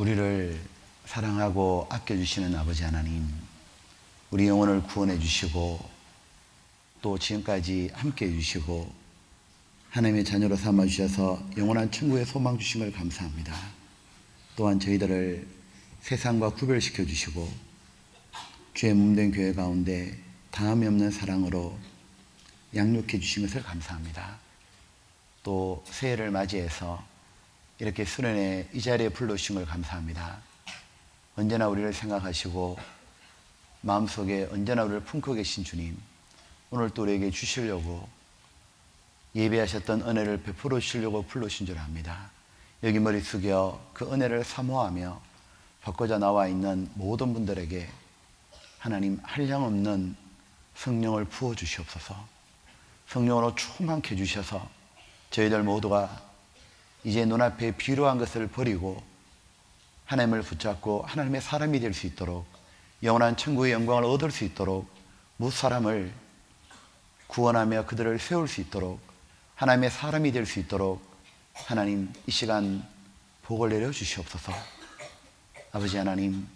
우리를 사랑하고 아껴주시는 아버지 하나님, 우리 영혼을 구원해 주시고 또 지금까지 함께 해주시고 하나님의 자녀로 삼아주셔서 영원한 천국의 소망 주신 걸 감사합니다. 또한 저희들을 세상과 구별시켜 주시고 주의 몸된 교회 가운데 다함이 없는 사랑으로 양육해 주신 것을 감사합니다. 또 새해를 맞이해서 이렇게 수련회 이 자리에 불러주신 걸 감사합니다. 언제나 우리를 생각하시고 마음속에 언제나 우리를 품고 계신 주님, 오늘 또 우리에게 주시려고 예배하셨던 은혜를 베풀어 주시려고 불러주신 줄 압니다. 여기 머리 숙여 그 은혜를 사모하며 받고자 나와 있는 모든 분들에게 하나님 한량없는 성령을 부어 주시옵소서. 성령으로 충만케 해주셔서 저희들 모두가 이제 눈앞에 비루한 것을 버리고 하나님을 붙잡고 하나님의 사람이 될 수 있도록, 영원한 천국의 영광을 얻을 수 있도록, 무사람을 구원하며 그들을 세울 수 있도록, 하나님의 사람이 될 수 있도록 하나님 이 시간 복을 내려 주시옵소서. 아버지 하나님,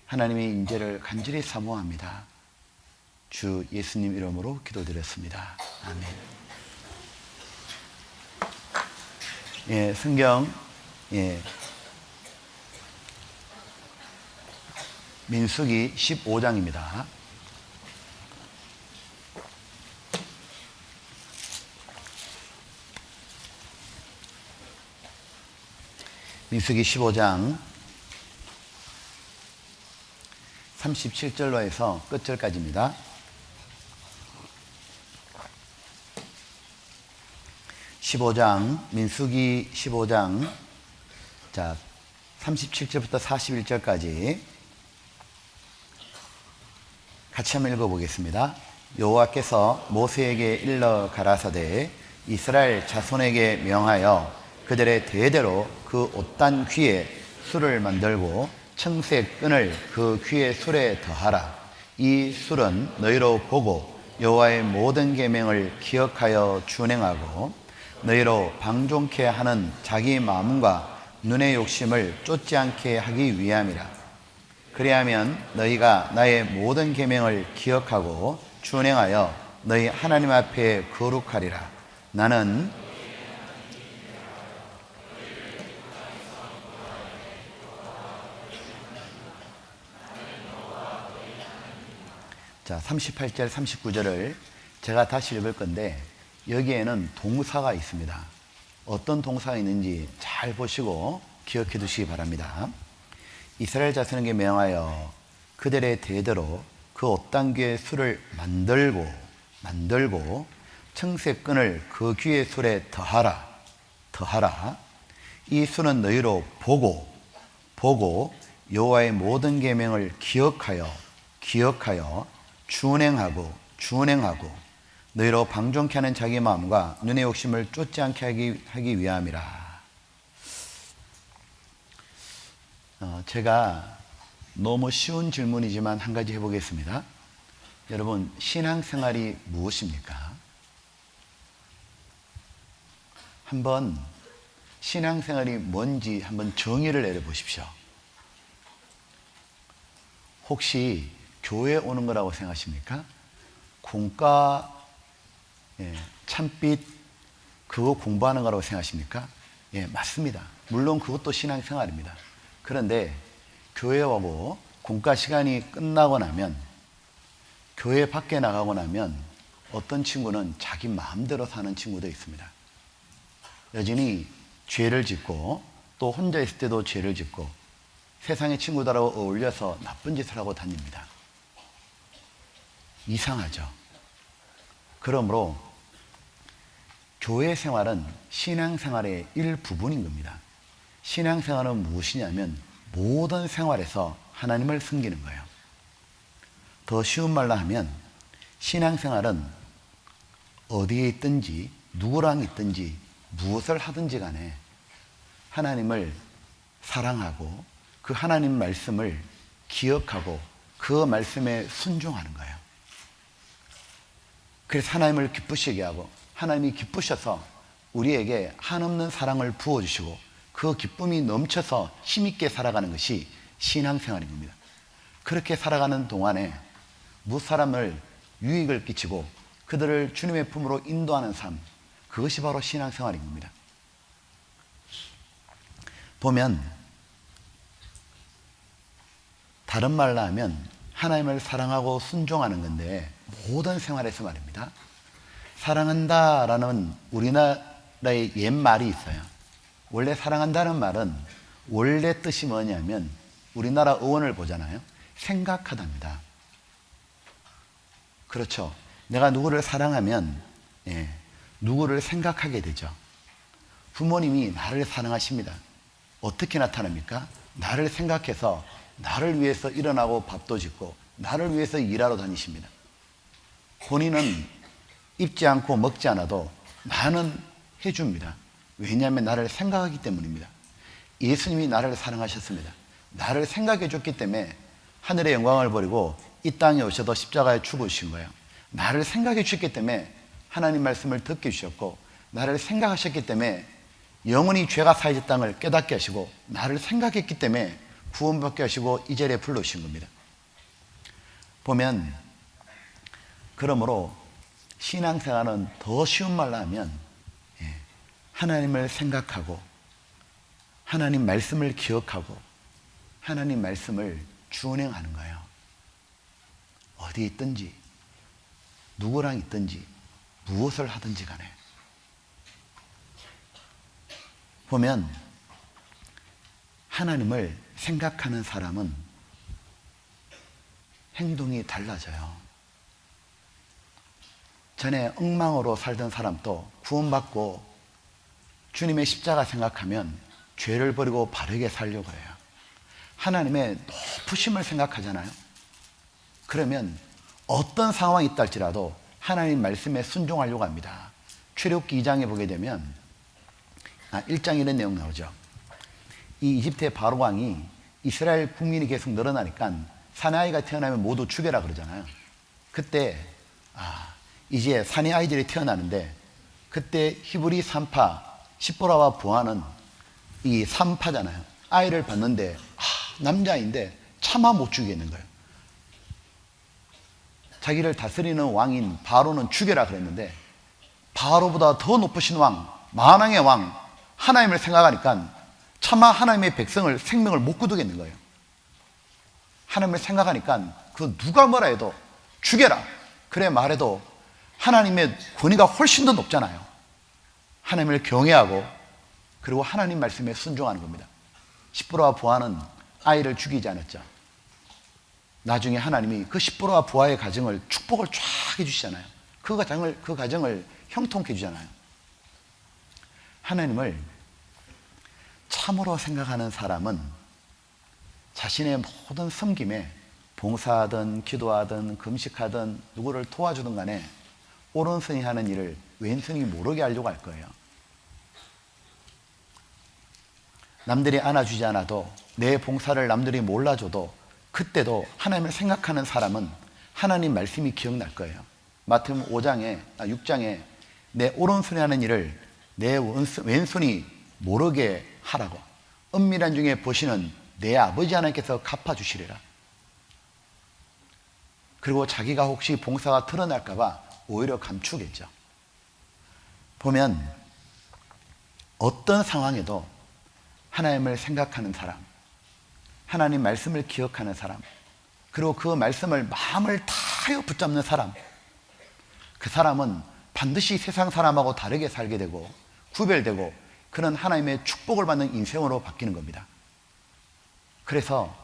하나님의 인재를 간절히 사모합니다. 주 예수님 이름으로 기도드렸습니다. 아멘. 예, 성경, 예, 민수기 15장입니다. 민수기 15장 37절로 해서 끝절까지입니다. 민수기 15장, 자, 37절부터 41절까지 같이 한번 읽어보겠습니다. 여호와께서 모세에게 일러 가라사대 이스라엘 자손에게 명하여 그들의 대대로 그 옷단 귀에 술을 만들고 청색 끈을 그 귀의 술에 더하라. 이 술은 너희로 보고 여호와의 모든 계명을 기억하여 준행하고 너희로 방종케 하는 자기 마음과 눈의 욕심을 쫓지 않게 하기 위함이라. 그리하면 너희가 나의 모든 계명을 기억하고 준행하여 너희 하나님 앞에 거룩하리라. 나는 자, 38절 39절을 제가 다시 읽을 건데 여기에는 동사가 있습니다. 어떤 동사가 있는지 잘 보시고 기억해 두시기 바랍니다. 이스라엘 자손에게 명하여 그들의 대대로 그 옷단 귀에 술을 만들고 청색 끈을 그 귀의 술에 더하라. 이 술은 너희로 보고 여호와의 모든 계명을 기억하여 준행하고 너희로 방종케 하는 자기 마음과 눈의 욕심을 쫓지 않게 하기 위함이라. 제가 너무 쉬운 질문이지만 한 가지 해보겠습니다. 여러분, 신앙생활이 무엇입니까? 한번 신앙생활이 뭔지 한번 정의를 내려보십시오. 혹시 교회 오는 거라고 생각하십니까? 공과 참빛 그거 공부하는 거라고 생각하십니까? 예, 맞습니다. 물론 그것도 신앙생활입니다. 그런데 교회 오고 공과 시간이 끝나고 나면, 교회 밖에 나가고 나면 어떤 친구는 자기 마음대로 사는 친구도 있습니다. 여전히 죄를 짓고 또 혼자 있을 때도 죄를 짓고 세상의 친구들하고 어울려서 나쁜 짓을 하고 다닙니다. 이상하죠. 그러므로 교회 생활은 신앙생활의 일부분인 겁니다. 신앙생활은 무엇이냐면 모든 생활에서 하나님을 섬기는 거예요. 더 쉬운 말로 하면 신앙생활은 어디에 있든지 누구랑 있든지 무엇을 하든지 간에 하나님을 사랑하고 그 하나님 말씀을 기억하고 그 말씀에 순종하는 거예요. 그래서 하나님을 기쁘시게 하고 하나님이 기쁘셔서 우리에게 한없는 사랑을 부어주시고 그 기쁨이 넘쳐서 힘있게 살아가는 것이 신앙생활인 겁니다. 그렇게 살아가는 동안에 무사람을 유익을 끼치고 그들을 주님의 품으로 인도하는 삶, 그것이 바로 신앙생활인 겁니다. 보면 다른 말로 하면 하나님을 사랑하고 순종하는 건데, 모든 생활에서 말입니다. 사랑한다라는 우리나라의 옛말이 있어요. 원래 사랑한다는 말은 원래 뜻이 뭐냐면, 우리나라 어원을 보잖아요. 생각하답니다. 그렇죠. 내가 누구를 사랑하면 누구를 생각하게 되죠. 부모님이 나를 사랑하십니다. 어떻게 나타납니까? 나를 생각해서 나를 위해서 일어나고 밥도 짓고 나를 위해서 일하러 다니십니다. 본인은 입지 않고 먹지 않아도 나는 해줍니다. 왜냐하면 나를 생각하기 때문입니다. 예수님이 나를 사랑하셨습니다. 나를 생각해 줬기 때문에 하늘의 영광을 버리고 이 땅에 오셔서 십자가에 죽으신 거예요. 나를 생각해 주셨기 때문에 하나님 말씀을 듣게 주셨고, 나를 생각하셨기 때문에 영원히 죄가 사해진 땅을 깨닫게 하시고, 나를 생각했기 때문에 구원받게 하시고 이 자리에 불러오신 겁니다. 보면 그러므로 신앙생활은 더 쉬운 말로 하면 하나님을 생각하고 하나님 말씀을 기억하고 하나님 말씀을 준행하는 거예요. 어디에 있든지 누구랑 있든지 무엇을 하든지 간에. 보면 하나님을 생각하는 사람은 행동이 달라져요. 전에 엉망으로 살던 사람도 구원받고 주님의 십자가 생각하면 죄를 버리고 바르게 살려고 해요. 하나님의 높으심을 생각하잖아요. 그러면 어떤 상황이 있다 할지라도 하나님 말씀에 순종하려고 합니다. 출애굽기 2장에 보게 되면 1장 이런 내용 나오죠. 이 이집트의 바로 왕이 이스라엘 국민이 계속 늘어나니까 사내아이가 태어나면 모두 죽여라 그러잖아요. 그때 이제 사내아이들이 태어나는데, 그때 히브리 산파 시보라와 부하는 이 산파잖아요. 아이를 봤는데 남자인데 차마 못 죽이겠는 거예요. 자기를 다스리는 왕인 바로는 죽여라 그랬는데, 바로보다 더 높으신 왕, 만왕의 왕 하나님을 생각하니까 차마 하나님의 백성을 생명을 못 거두겠는 거예요. 하나님을 생각하니까 그 누가 뭐라 해도 죽여라 그래 말해도 하나님의 권위가 훨씬 더 높잖아요. 하나님을 경외하고 그리고 하나님 말씀에 순종하는 겁니다. 시보라와 부하는 아이를 죽이지 않았죠. 나중에 하나님이 그 시보라와 부하의 가정을 축복을 쫙 해주시잖아요. 그 가정을 형통케 해주잖아요. 하나님을 참으로 생각하는 사람은 자신의 모든 섬김에 봉사하든 기도하든 금식하든 누구를 도와주든 간에 오른손이 하는 일을 왼손이 모르게 하려고 할 거예요. 남들이 안아주지 않아도 내 봉사를 남들이 몰라줘도 그때도 하나님을 생각하는 사람은 하나님 말씀이 기억날 거예요. 마태복음 6장에 내 오른손이 하는 일을 내 왼손이 모르게 하라고, 은밀한 중에 보시는 내 아버지 하나님께서 갚아주시리라. 그리고 자기가 혹시 봉사가 드러날까 봐 오히려 감추겠죠. 보면 어떤 상황에도 하나님을 생각하는 사람, 하나님 말씀을 기억하는 사람, 그리고 그 말씀을 마음을 다하여 붙잡는 사람, 그 사람은 반드시 세상 사람하고 다르게 살게 되고 구별되고 그는 하나님의 축복을 받는 인생으로 바뀌는 겁니다. 그래서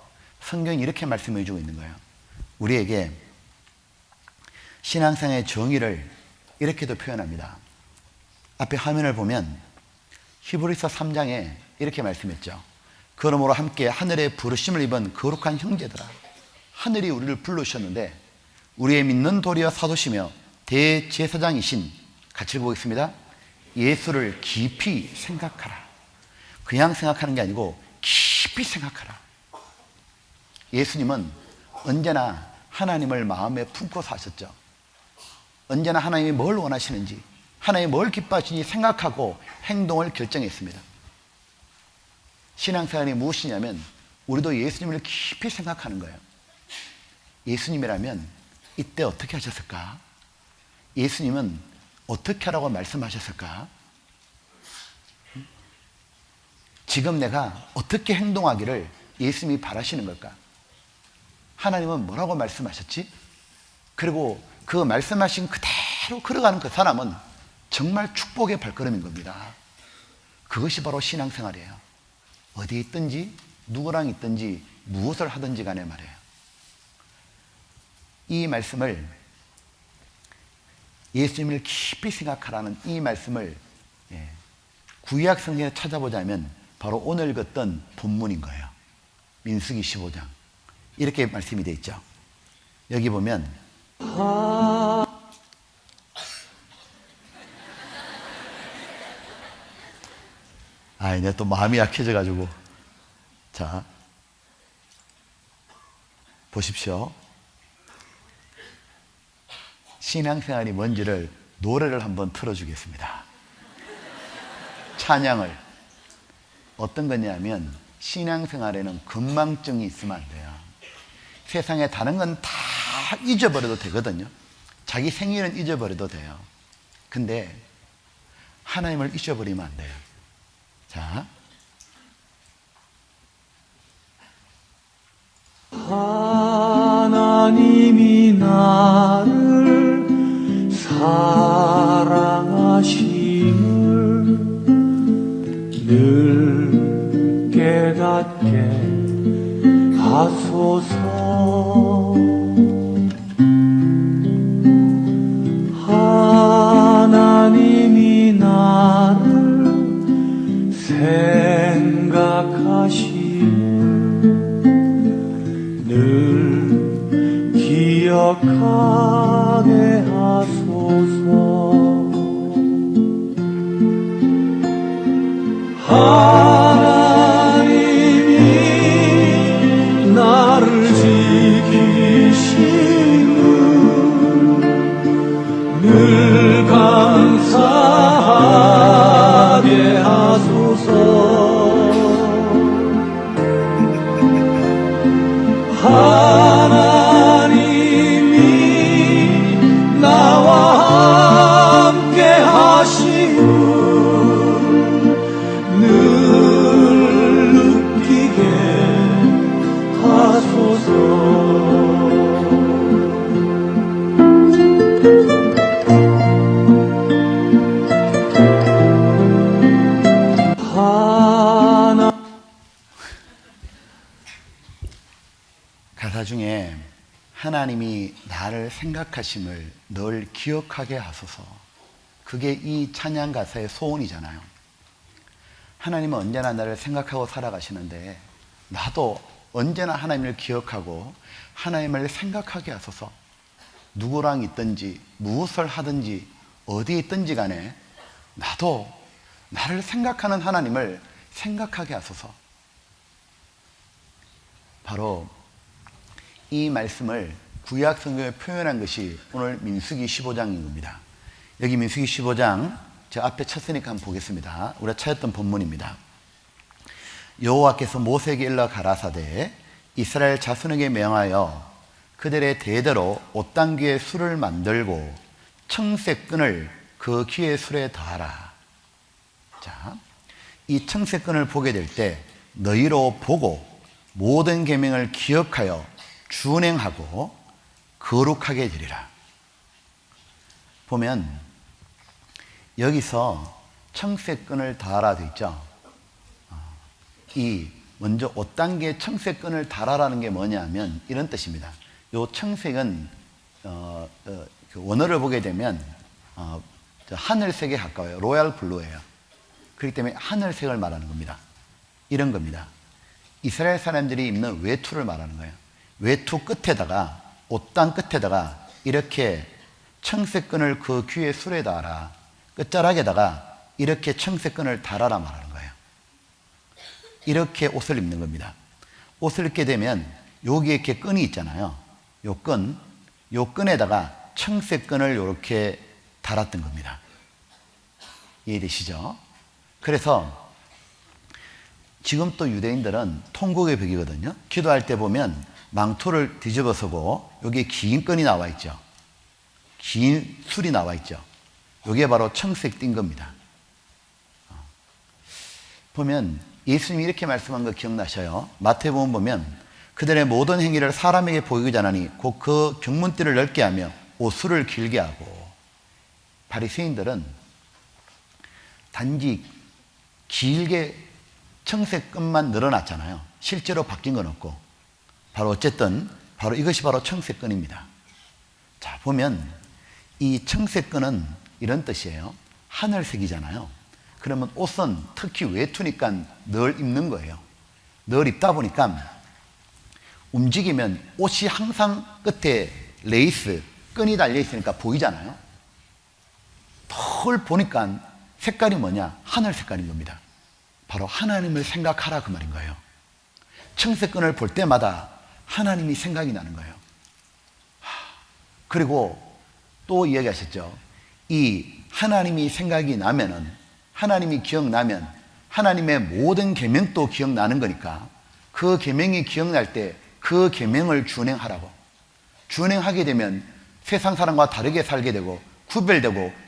성경이 이렇게 말씀해 주고 있는 거예요. 우리에게 신앙생활의 정의를 이렇게도 표현합니다. 앞에 화면을 보면 히브리서 3장에 이렇게 말씀했죠. 그러므로 함께 하늘의 부르심을 입은 거룩한 형제들아, 하늘이 우리를 불러주셨는데 우리의 믿는 도리와 사도시며 대제사장이신, 같이 읽어보겠습니다. 예수를 깊이 생각하라. 그냥 생각하는 게 아니고 깊이 생각하라. 예수님은 언제나 하나님을 마음에 품고 사셨죠. 언제나 하나님이 뭘 원하시는지, 하나님이 뭘 기뻐하시는지 생각하고 행동을 결정했습니다. 신앙생활이 무엇이냐면 우리도 예수님을 깊이 생각하는 거예요. 예수님이라면 이때 어떻게 하셨을까? 예수님은 어떻게 하라고 말씀하셨을까? 지금 내가 어떻게 행동하기를 예수님이 바라시는 걸까? 하나님은 뭐라고 말씀하셨지? 그리고 그 말씀하신 그대로 걸어가는 그 사람은 정말 축복의 발걸음인 겁니다. 그것이 바로 신앙생활이에요. 어디에 있든지 누구랑 있든지 무엇을 하든지 간에 말이에요. 이 말씀을, 예수님을 깊이 생각하라는 이 말씀을 구약 성경에 찾아보자면 바로 오늘 읽었던 본문인 거예요. 민수기 15장. 이렇게 말씀이 되어 있죠. 여기 보면 내가 또 마음이 약해져가지고. 자, 보십시오. 신앙생활이 뭔지를 노래를 한번 틀어주겠습니다. 찬양을. 어떤 거냐면 신앙생활에는 건망증이 있으면 안 돼요. 세상에 다른 건 다 잊어버려도 되거든요. 자기 생일은 잊어버려도 돼요. 근데 하나님을 잊어버리면 안 돼요. 자, 하나님이 나를 사랑하심을 늘 깨닫게 하소서. 하나님이 나를 생각하심을 늘 기억하게 하소서. 하나님이 나를 지키심을 늘 감사하게 하소서. 하나님이 나와 함께 하심을 늘 느끼게 하소서. 가사 중에 하나님이 나를 생각하심을 늘 기억하게 하소서. 그게 이 찬양 가사의 소원이잖아요. 하나님은 언제나 나를 생각하고 살아가시는데 나도 언제나 하나님을 기억하고 하나님을 생각하게 하소서. 누구랑 있든지 무엇을 하든지 어디에 있든지 간에 나도 나를 생각하는 하나님을 생각하게 하소서. 바로 이 말씀을 구약 성경에 표현한 것이 오늘 민수기 15장인 겁니다. 여기 민수기 15장 제가 앞에 쳤으니까 한번 보겠습니다. 우리가 찾았던 본문입니다. 여호와께서 모세에게 일러 가라사대 이스라엘 자손에게 명하여 그들의 대대로 옷단귀의 술을 만들고 청색끈을 그 귀의 술에 더하라. 자, 이 청색끈을 보게 될 때 너희로 보고 모든 계명을 기억하여 준행하고 거룩하게 되리라. 보면 여기서 청색끈을 달아라 되어 있죠. 이 먼저 옷단귀에 청색끈을 달아라는 게 뭐냐면 이런 뜻입니다. 이 청색은 그 원어를 보게 되면 하늘색에 가까워요. 로얄 블루예요. 그렇기 때문에 하늘색을 말하는 겁니다. 이런 겁니다. 이스라엘 사람들이 입는 외투를 말하는 거예요. 외투 끝에다가 옷단 끝에다가 이렇게 청색끈을 그 귀에 술에 달아라. 끝자락에다가 이렇게 청색끈을 달아라 말하는 거예요. 이렇게 옷을 입는 겁니다. 옷을 입게 되면 여기에 이렇게 끈이 있잖아요. 요 끈에다가 청색끈을 이렇게 달았던 겁니다. 이해되시죠? 그래서 지금 또 유대인들은 통곡의 벽이거든요. 기도할 때 보면 망토를 뒤집어서고 여기에 긴 끈이 나와 있죠. 긴 술이 나와 있죠. 이게 바로 청색 띈 겁니다. 보면 예수님이 이렇게 말씀한 거 기억나셔요? 마태복음 보면 그들의 모든 행위를 사람에게 보이지 않으니 곧 그 경문띠를 넓게 하며 옷술을 길게 하고. 바리새인들은 단지 길게 청색 끈만 늘어났잖아요. 실제로 바뀐 건 없고. 바로 어쨌든 바로 이것이 바로 청색 끈입니다. 자, 보면 이 청색 끈은 이런 뜻이에요. 하늘색이잖아요. 그러면 옷은 특히 외투니까 늘 입는 거예요. 늘 입다 보니까 움직이면 옷이 항상 끝에 레이스, 끈이 달려 있으니까 보이잖아요. 덜 보니까 색깔이 뭐냐? 하늘 색깔인 겁니다. 바로 하나님을 생각하라 그 말인 거예요. 청색끈을 볼 때마다 하나님이 생각이 나는 거예요. 그리고 또 이야기하셨죠. 이 하나님이 생각이 나면은, 하나님이 기억나면 하나님의 모든 계명도 기억나는 거니까 그 계명이 기억날 때 그 계명을 준행하라고. 준행하게 되면 세상 사람과 다르게 살게 되고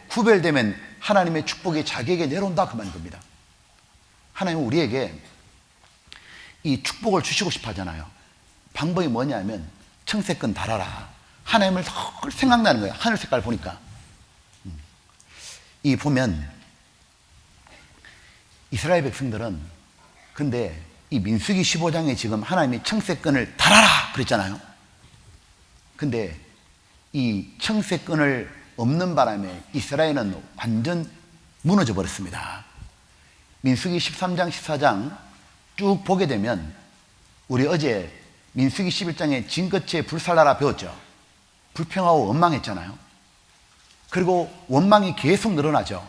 구별되면 하나님의 축복이 자기에게 내려온다 그 말인 겁니다. 하나님은 우리에게 이 축복을 주시고 싶어 하잖아요. 방법이 뭐냐면 청색끈 달아라. 하나님을 덜 생각나는 거예요. 하늘 색깔 보니까. 이 보면 이스라엘 백성들은 근데 이 민수기 15장에 지금 하나님이 청색끈을 달아라 그랬잖아요. 근데 이 청색끈을 없는 바람에 이스라엘은 완전 무너져 버렸습니다. 민수기 13장 14장 쭉 보게 되면 우리 어제 민수기 11장에 진거치에 불살라라 배웠죠. 불평하고 원망했잖아요. 그리고 원망이 계속 늘어나죠.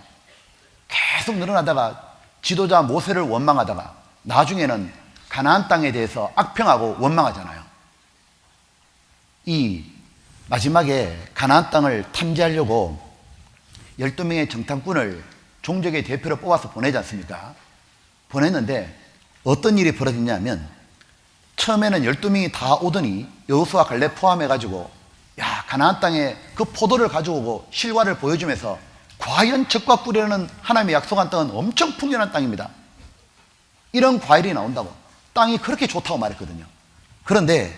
계속 늘어나다가 지도자 모세를 원망하다가 나중에는 가나안 땅에 대해서 악평하고 원망하잖아요. 이 마지막에 가나안 땅을 탐지하려고 12명의 정탐꾼을 종족의 대표로 뽑아서 보내지 않습니까? 보냈는데 어떤 일이 벌어졌냐면 처음에는 12명이 다 오더니 여호수아 갈렙 포함해가지고 야, 가나안 땅에 그 포도를 가져오고 실과를 보여주면서 과연 적과 꿀이라는 하나님의 약속한 땅은 엄청 풍년한 땅입니다. 이런 과일이 나온다고. 땅이 그렇게 좋다고 말했거든요. 그런데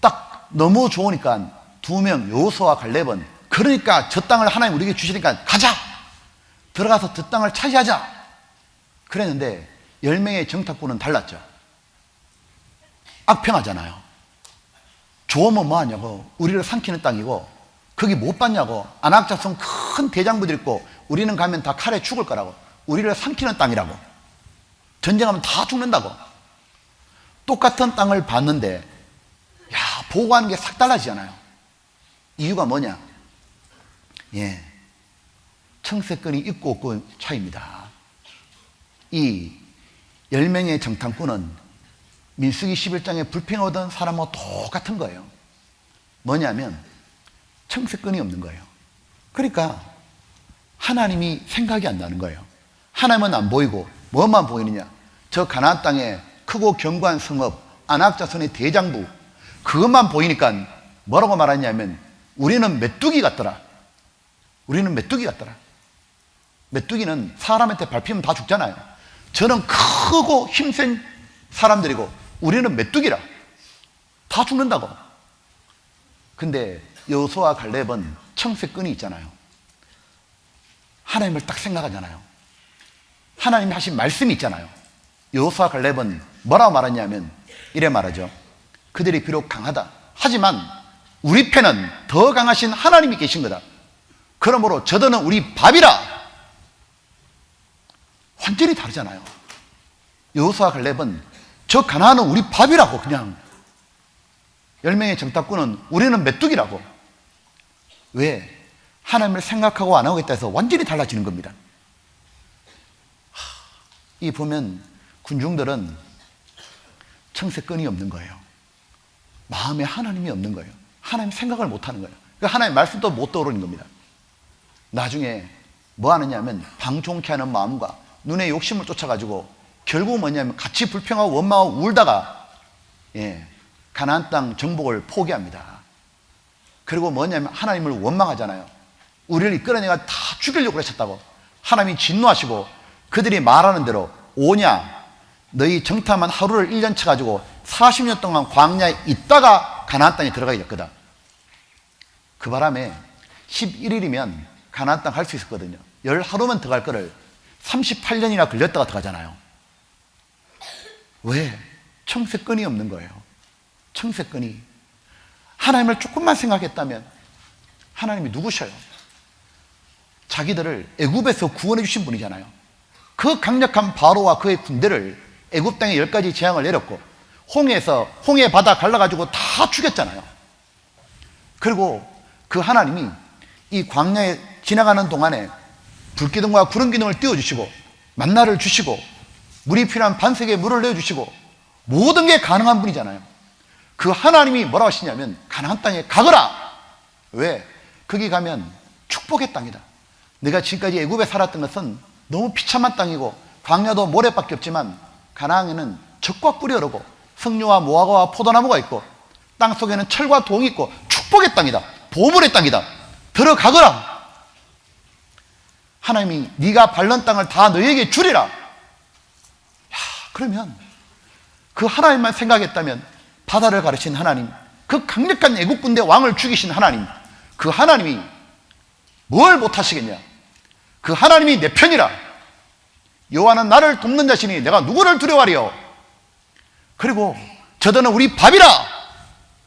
딱 너무 좋으니까 두 명 여호수아와 갈렙은 그러니까 저 땅을 하나님 우리에게 주시니까 가자! 들어가서 저 땅을 차지하자! 그랬는데 10명의 정탐꾼은 달랐죠. 악평하잖아요. 좋으면 뭐하냐고. 우리를 삼키는 땅이고 거기 못 봤냐고. 아낙 자손 큰 대장부들 있고 우리는 가면 다 칼에 죽을 거라고. 우리를 삼키는 땅이라고. 전쟁하면 다 죽는다고. 똑같은 땅을 봤는데 야, 보고하는 게 싹 달라지잖아요. 이유가 뭐냐? 예, 청색끈이 있고 없고 차이입니다. 이 10명의 정탐꾼은 민수기 11장에 불평하던 사람하고 똑같은 거예요. 뭐냐면 청색끈이 없는 거예요. 그러니까 하나님이 생각이 안 나는 거예요. 하나님은 안 보이고 뭐만 보이느냐? 저 가나안 땅에 크고 견고한 성읍, 아낙 자손의 대장부, 그것만 보이니까 뭐라고 말하냐면 우리는 메뚜기 같더라. 우리는 메뚜기 같더라. 메뚜기는 사람한테 밟히면 다 죽잖아요. 저는 크고 힘센 사람들이고 우리는 메뚜기라. 다 죽는다고. 근데 여호수아와 갈렙은 청색끈이 있잖아요. 하나님을 딱 생각하잖아요. 하나님이 하신 말씀이 있잖아요. 여호수아와 갈렙은 뭐라고 말하냐면 이래 말하죠. 그들이 비록 강하다. 하지만 우리 편은 더 강하신 하나님이 계신 거다. 그러므로 저들은 우리 밥이라. 완전히 다르잖아요. 여호수아와 갈렙은 저 가나안은 우리 밥이라고. 그냥 10명의 정탐꾼은 우리는 메뚜기라고. 왜? 하나님을 생각하고 안 하겠다 해서 완전히 달라지는 겁니다. 이 보면 군중들은 청색끈이 없는 거예요. 마음에 하나님이 없는 거예요. 하나님 생각을 못 하는 거예요. 그러니까 하나님 말씀도 못 떠오르는 겁니다. 나중에 뭐 하느냐 하면 방종케 하는 마음과 눈에 욕심을 쫓아가지고 결국 뭐냐면 같이 불평하고 원망하고 울다가 가나안 땅 정복을 포기합니다. 그리고 뭐냐면 하나님을 원망하잖아요. 우리를 이끌어내가 다 죽이려고 그러셨다고. 하나님이 진노하시고 그들이 말하는 대로 오냐, 너희 정탐한 하루를 1년 쳐가지고 40년 동안 광야에 있다가 가나안 땅에 들어가게 됐거든. 그 바람에 11일이면 가나안 땅 갈 수 있었거든요. 10하루만 들어갈 거를 38년이나 걸렸다가 들어가잖아요. 왜? 청색권이 없는 거예요. 청색권이. 하나님을 조금만 생각했다면 하나님이 누구셔요? 자기들을 애굽에서 구원해 주신 분이잖아요. 그 강력한 바로와 그의 군대를 애굽 땅에 10가지 재앙을 내렸고 홍해 바다 갈라가지고 다 죽였잖아요. 그리고 그 하나님이 이 광야에 지나가는 동안에 불기둥과 구름기둥을 띄워주시고 만나를 주시고 물이 필요한 반석에 물을 내어주시고 모든 게 가능한 분이잖아요. 그 하나님이 뭐라고 하시냐면 가나안 땅에 가거라. 왜? 거기 가면 축복의 땅이다. 내가 지금까지 애굽에 살았던 것은 너무 비참한 땅이고 광야도 모래밖에 없지만 가나안에는 적과 꿀이 흐르고 석류와 무화과와 포도나무가 있고 땅 속에는 철과 동이 있고 축복의 땅이다. 보물의 땅이다. 들어가거라. 하나님이 네가 밟는 땅을 다 너희에게 주리라. 그러면 그 하나님만 생각했다면 바다를 가르친 하나님, 그 강력한 애국 군대 왕을 죽이신 하나님, 그 하나님이 뭘 못하시겠냐? 그 하나님이 내 편이라. 여호와는 나를 돕는 자시니 내가 누구를 두려워하리요? 그리고 저들은 우리 밥이라.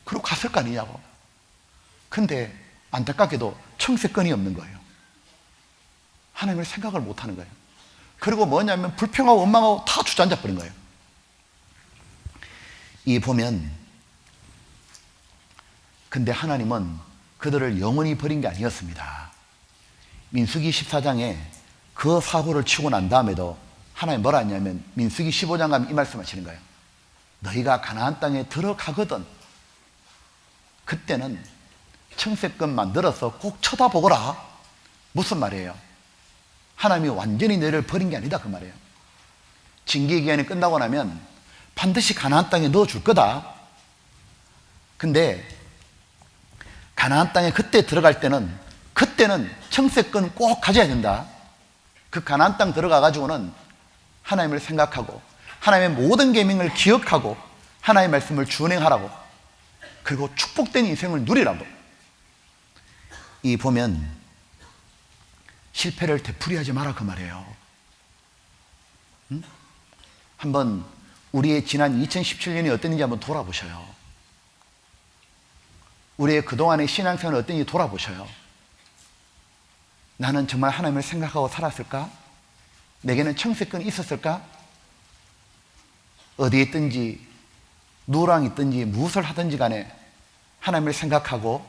그리고 갔을 거 아니냐고. 근데 안타깝게도 청색권이 없는 거예요. 하나님을 생각을 못하는 거예요. 그리고 뭐냐면 불평하고 원망하고 다 주저앉아 버린 거예요. 이 보면 근데 하나님은 그들을 영원히 버린 게 아니었습니다. 민수기 14장에 그 사고를 치고 난 다음에도 하나님 뭐라 했냐면 민수기 15장 가면 이 말씀 하시는 거예요. 너희가 가나안 땅에 들어가거든 그때는 청색권 만들어서 꼭 쳐다보거라. 무슨 말이에요? 하나님이 완전히 너희를 버린 게 아니다 그 말이에요. 징계 기간이 끝나고 나면 반드시 가나안 땅에 넣어줄 거다. 근데 가나안 땅에 그때 들어갈 때는 그때는 청색권 꼭 가져야 된다. 그 가나안 땅 들어가 가지고는 하나님을 생각하고 하나님의 모든 계명을 기억하고 하나님의 말씀을 준행하라고, 그리고 축복된 인생을 누리라고. 이 보면 실패를 되풀이하지 마라 그 말이에요. 한번 우리의 지난 2017년이 어땠는지 한번 돌아보셔요. 우리의 그동안의 신앙생활은 어땠는지 돌아보셔요. 나는 정말 하나님을 생각하고 살았을까? 내게는 청색권이 있었을까? 어디에 있든지 누구랑 있든지 무엇을 하든지 간에 하나님을 생각하고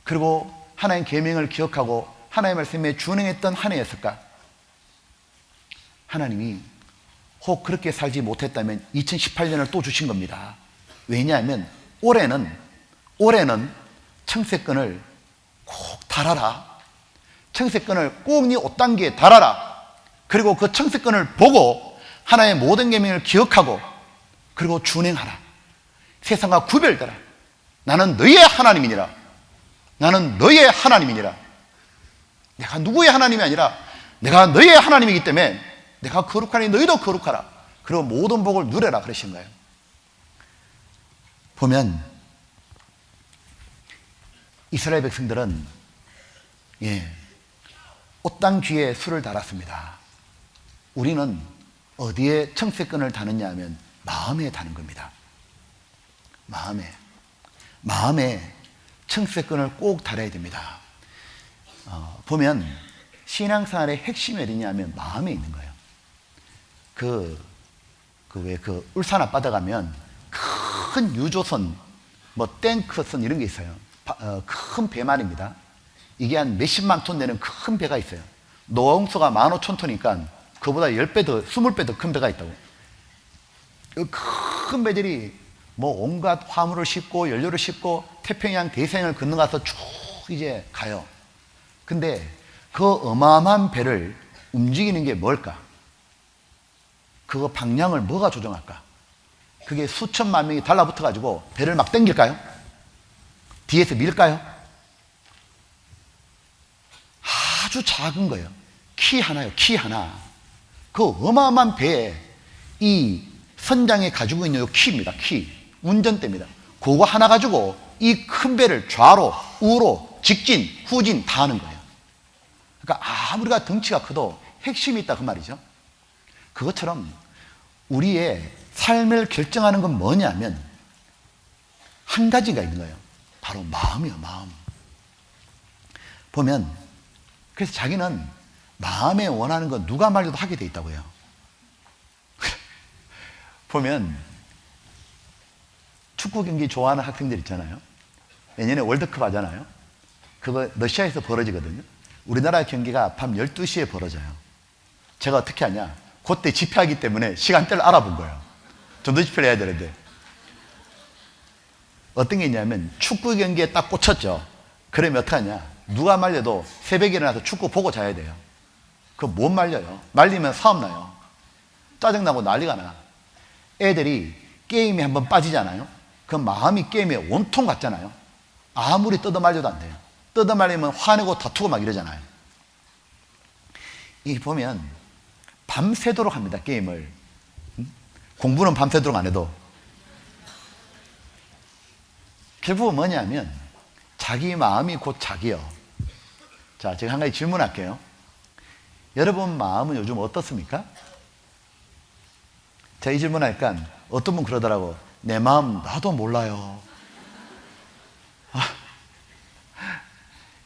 그리고 하나님 계명을 기억하고 하나님의 말씀에 준행했던 한 해였을까? 하나님이 혹 그렇게 살지 못했다면 2018년을 또 주신 겁니다. 왜냐하면 올해는 청색권을 꼭 달아라. 청색권을 꼭 네 옷단기에 달아라. 그리고 그 청색권을 보고 하나의 모든 계명을 기억하고 그리고 준행하라. 세상과 구별되라. 나는 너희의 하나님이니라. 나는 너희의 하나님이니라. 내가 누구의 하나님이 아니라 내가 너희의 하나님이기 때문에 내가 거룩하니 너희도 거룩하라. 그리고 모든 복을 누려라 그러신 거예요. 보면 이스라엘 백성들은 옷당 귀에 술을 달았습니다. 우리는 어디에 청색권을 다느냐 하면 마음에 다는 겁니다. 마음에 청색권을 꼭 달아야 됩니다. 보면 신앙생활의 핵심이 어디냐면 마음에 있는 거예요. 울산 앞바다 가면 큰 유조선, 탱크선 이런 게 있어요. 큰 배 말입니다. 이게 한 몇십만 톤 되는 큰 배가 있어요. 노홍수가 15,000톤이니까 그보다 10배 더, 20배 더 큰 배가 있다고. 큰 배들이 온갖 화물을 싣고 연료를 싣고 태평양 대서양을 건너가서 쭉 이제 가요. 근데 그 어마어마한 배를 움직이는 게 뭘까? 그거 방향을 뭐가 조정할까? 그게 수천만 명이 달라붙어 가지고 배를 막 당길까요? 뒤에서 밀까요? 아주 작은 거예요. 키 하나요, 키 하나. 그 어마어마한 배에 이 선장이 가지고 있는 요 키입니다. 키. 운전대입니다. 그거 하나 가지고 이 큰 배를 좌로, 우로, 직진, 후진 다 하는 거예요. 그러니까 아무리가 덩치가 커도 핵심이 있다 그 말이죠. 그것처럼 우리의 삶을 결정하는 건 뭐냐면 한 가지가 있는 거예요. 바로 마음이요, 마음. 보면 그래서 자기는 마음에 원하는 건 누가 말려도 하게 돼 있다고요. 보면 축구 경기 좋아하는 학생들 있잖아요. 내년에 월드컵 하잖아요. 그거 러시아에서 벌어지거든요. 우리나라 경기가 밤 12시에 벌어져요. 제가 어떻게 하냐, 그때 집회하기 때문에 시간대를 알아본 거예요. 좀 더 집회를 해야 되는데 어떤 게 있냐면 축구 경기에 딱 꽂혔죠. 그러면 어떡하냐, 누가 말려도 새벽에 일어나서 축구 보고 자야 돼요. 그거 못 말려요. 말리면 사업 나요. 짜증나고 난리가 나. 애들이 게임에 한번 빠지잖아요. 그 마음이 게임에 온통 갔잖아요. 아무리 뜯어 말려도 안 돼요. 뜯어 말리면 화내고 다투고 막 이러잖아요. 이 보면 밤새도록 합니다, 게임을. 공부는 밤새도록 안 해도. 결국은 뭐냐면 자기 마음이 곧 자기요. 자, 제가 한 가지 질문할게요. 여러분 마음은 요즘 어떻습니까? 제가 이 질문하니까 어떤 분 그러더라고. 내 마음 나도 몰라요.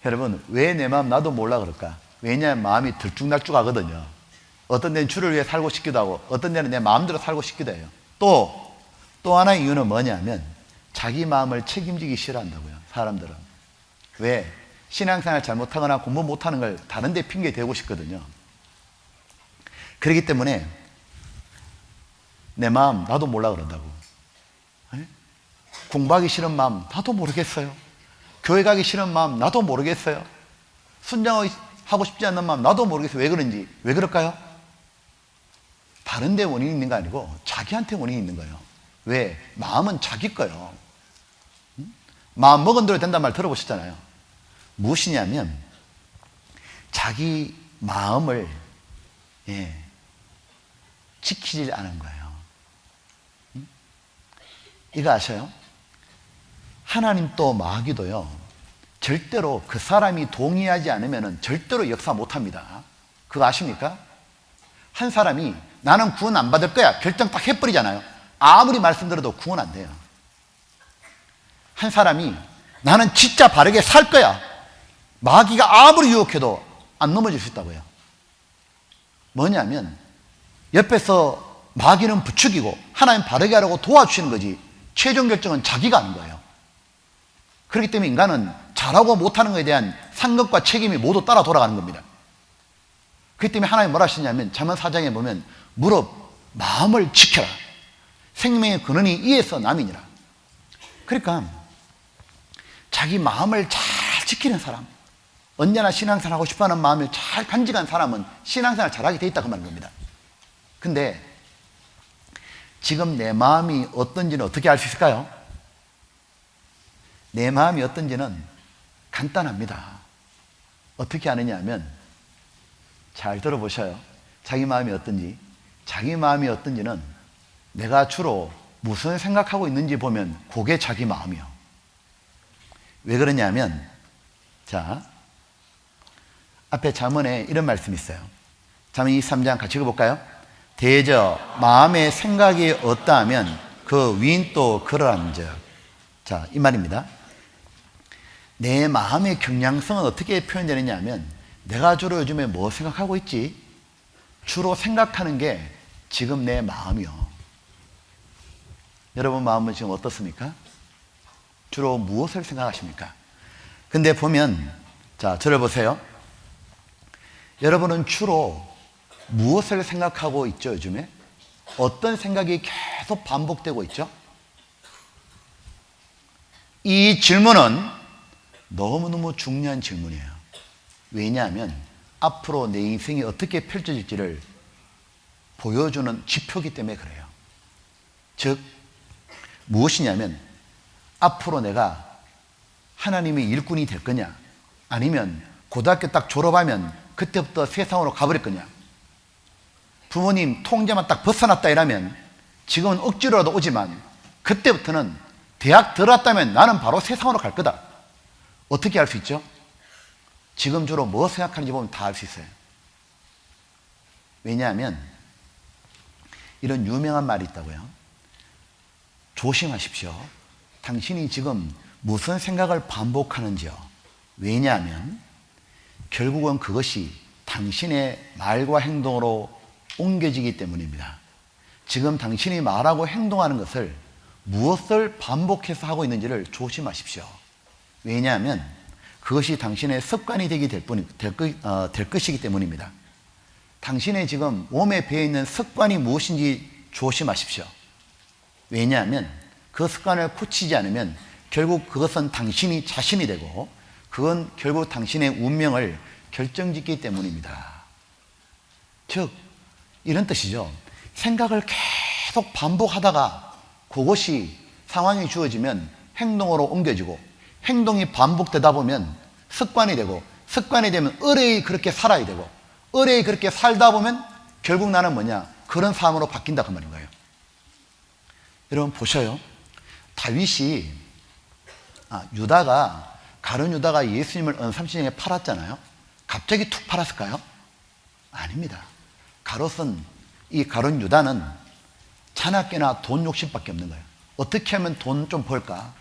여러분, 왜 내 마음 나도 몰라 그럴까? 왜냐하면 마음이 들쭉날쭉하거든요. 어떤 데는 주를 위해 살고 싶기도 하고 어떤 데는 내 마음대로 살고 싶기도 해요. 또 하나의 이유는 뭐냐면 자기 마음을 책임지기 싫어한다고요, 사람들은. 왜? 신앙생활 잘못하거나 공부 못하는 걸 다른 데 핑계 대고 싶거든요. 그렇기 때문에 내 마음 나도 몰라 그런다고. 에? 공부하기 싫은 마음 나도 모르겠어요. 교회 가기 싫은 마음 나도 모르겠어요. 순종하고 싶지 않는 마음 나도 모르겠어요. 왜 그런지. 왜 그럴까요? 다른 데 원인이 있는 거 아니고 자기한테 원인이 있는 거예요. 왜? 마음은 자기 거예요. 마음 먹은 대로 된단 말 들어보셨잖아요. 무엇이냐면 자기 마음을 지키지 않은 거예요. 이거 아셔요? 하나님 또 마귀도요, 절대로 그 사람이 동의하지 않으면 절대로 역사 못합니다. 그거 아십니까? 한 사람이 나는 구원 안 받을 거야 결정 딱 해버리잖아요. 아무리 말씀드려도 구원 안 돼요. 한 사람이 나는 진짜 바르게 살 거야, 마귀가 아무리 유혹해도 안 넘어질 수 있다고요. 뭐냐면 옆에서 마귀는 부추기고 하나님 바르게 하라고 도와주시는 거지 최종 결정은 자기가 하는 거예요. 그렇기 때문에 인간은 잘하고 못하는 것에 대한 상급과 책임이 모두 따라 돌아가는 겁니다. 그렇기 때문에 하나님이 뭐라 하시냐면 잠언 4장에 보면 무릇 마음을 지켜라. 생명의 근원이 이에서 남이니라. 그러니까 자기 마음을 잘 지키는 사람, 언제나 신앙생활 하고 싶어하는 마음을 잘 간직한 사람은 신앙생활 잘하게 돼 있다 그 말인 겁니다. 근데 지금 내 마음이 어떤지는 어떻게 알 수 있을까요? 내 마음이 어떤지는 간단합니다. 어떻게 아느냐 하면 잘 들어보셔요. 자기 마음이 어떤지. 자기 마음이 어떤지는 내가 주로 무슨 생각하고 있는지 보면 그게 자기 마음이요. 왜 그러냐면 자, 앞에 잠언에 이런 말씀이 있어요. 잠언 23장 같이 읽어볼까요? 대저 마음의 생각이 없다면 그 위인도 그러한즉. 자, 이 말입니다. 내 마음의 경향성은 어떻게 표현되느냐 하면 내가 주로 요즘에 뭐 생각하고 있지? 주로 생각하는 게 지금 내 마음이요. 여러분 마음은 지금 어떻습니까? 주로 무엇을 생각하십니까? 근데 보면 자, 저를 보세요. 여러분은 주로 무엇을 생각하고 있죠, 요즘에? 어떤 생각이 계속 반복되고 있죠? 이 질문은 너무너무 중요한 질문이에요. 왜냐하면 앞으로 내 인생이 어떻게 펼쳐질지를 보여주는 지표이기 때문에 그래요. 즉 무엇이냐면 앞으로 내가 하나님의 일꾼이 될 거냐, 아니면 고등학교 딱 졸업하면 그때부터 세상으로 가버릴 거냐. 부모님 통제만 딱 벗어났다 이라면 지금은 억지로라도 오지만 그때부터는 대학 들어왔다면 나는 바로 세상으로 갈 거다. 어떻게 알 수 있죠? 지금 주로 뭐 생각하는지 보면 다 알 수 있어요. 왜냐하면 이런 유명한 말이 있다고요. 조심하십시오. 당신이 지금 무슨 생각을 반복하는지요. 왜냐하면 결국은 그것이 당신의 말과 행동으로 옮겨지기 때문입니다. 지금 당신이 말하고 행동하는 것을 무엇을 반복해서 하고 있는지를 조심하십시오. 왜냐하면 그것이 당신의 습관이 될 것이기 때문입니다. 당신의 지금 몸에 배어있는 습관이 무엇인지 조심하십시오. 왜냐하면 그 습관을 고치지 않으면 결국 그것은 당신이 자신이 되고 그건 결국 당신의 운명을 결정짓기 때문입니다. 즉 이런 뜻이죠. 생각을 계속 반복하다가 그것이 상황이 주어지면 행동으로 옮겨지고 행동이 반복되다 보면 습관이 되고 습관이 되면 의뢰이 그렇게 살아야 되고 의뢰이 그렇게 살다 보면 결국 나는 뭐냐? 그런 삶으로 바뀐다 그 말인 거예요. 여러분 보셔요. 다윗이 가룟 유다가 예수님을 언삼시장에 팔았잖아요. 갑자기 툭 팔았을까요? 아닙니다. 이 가룟 유다는 자나깨나 돈 욕심밖에 없는 거예요. 어떻게 하면 돈 좀 벌까?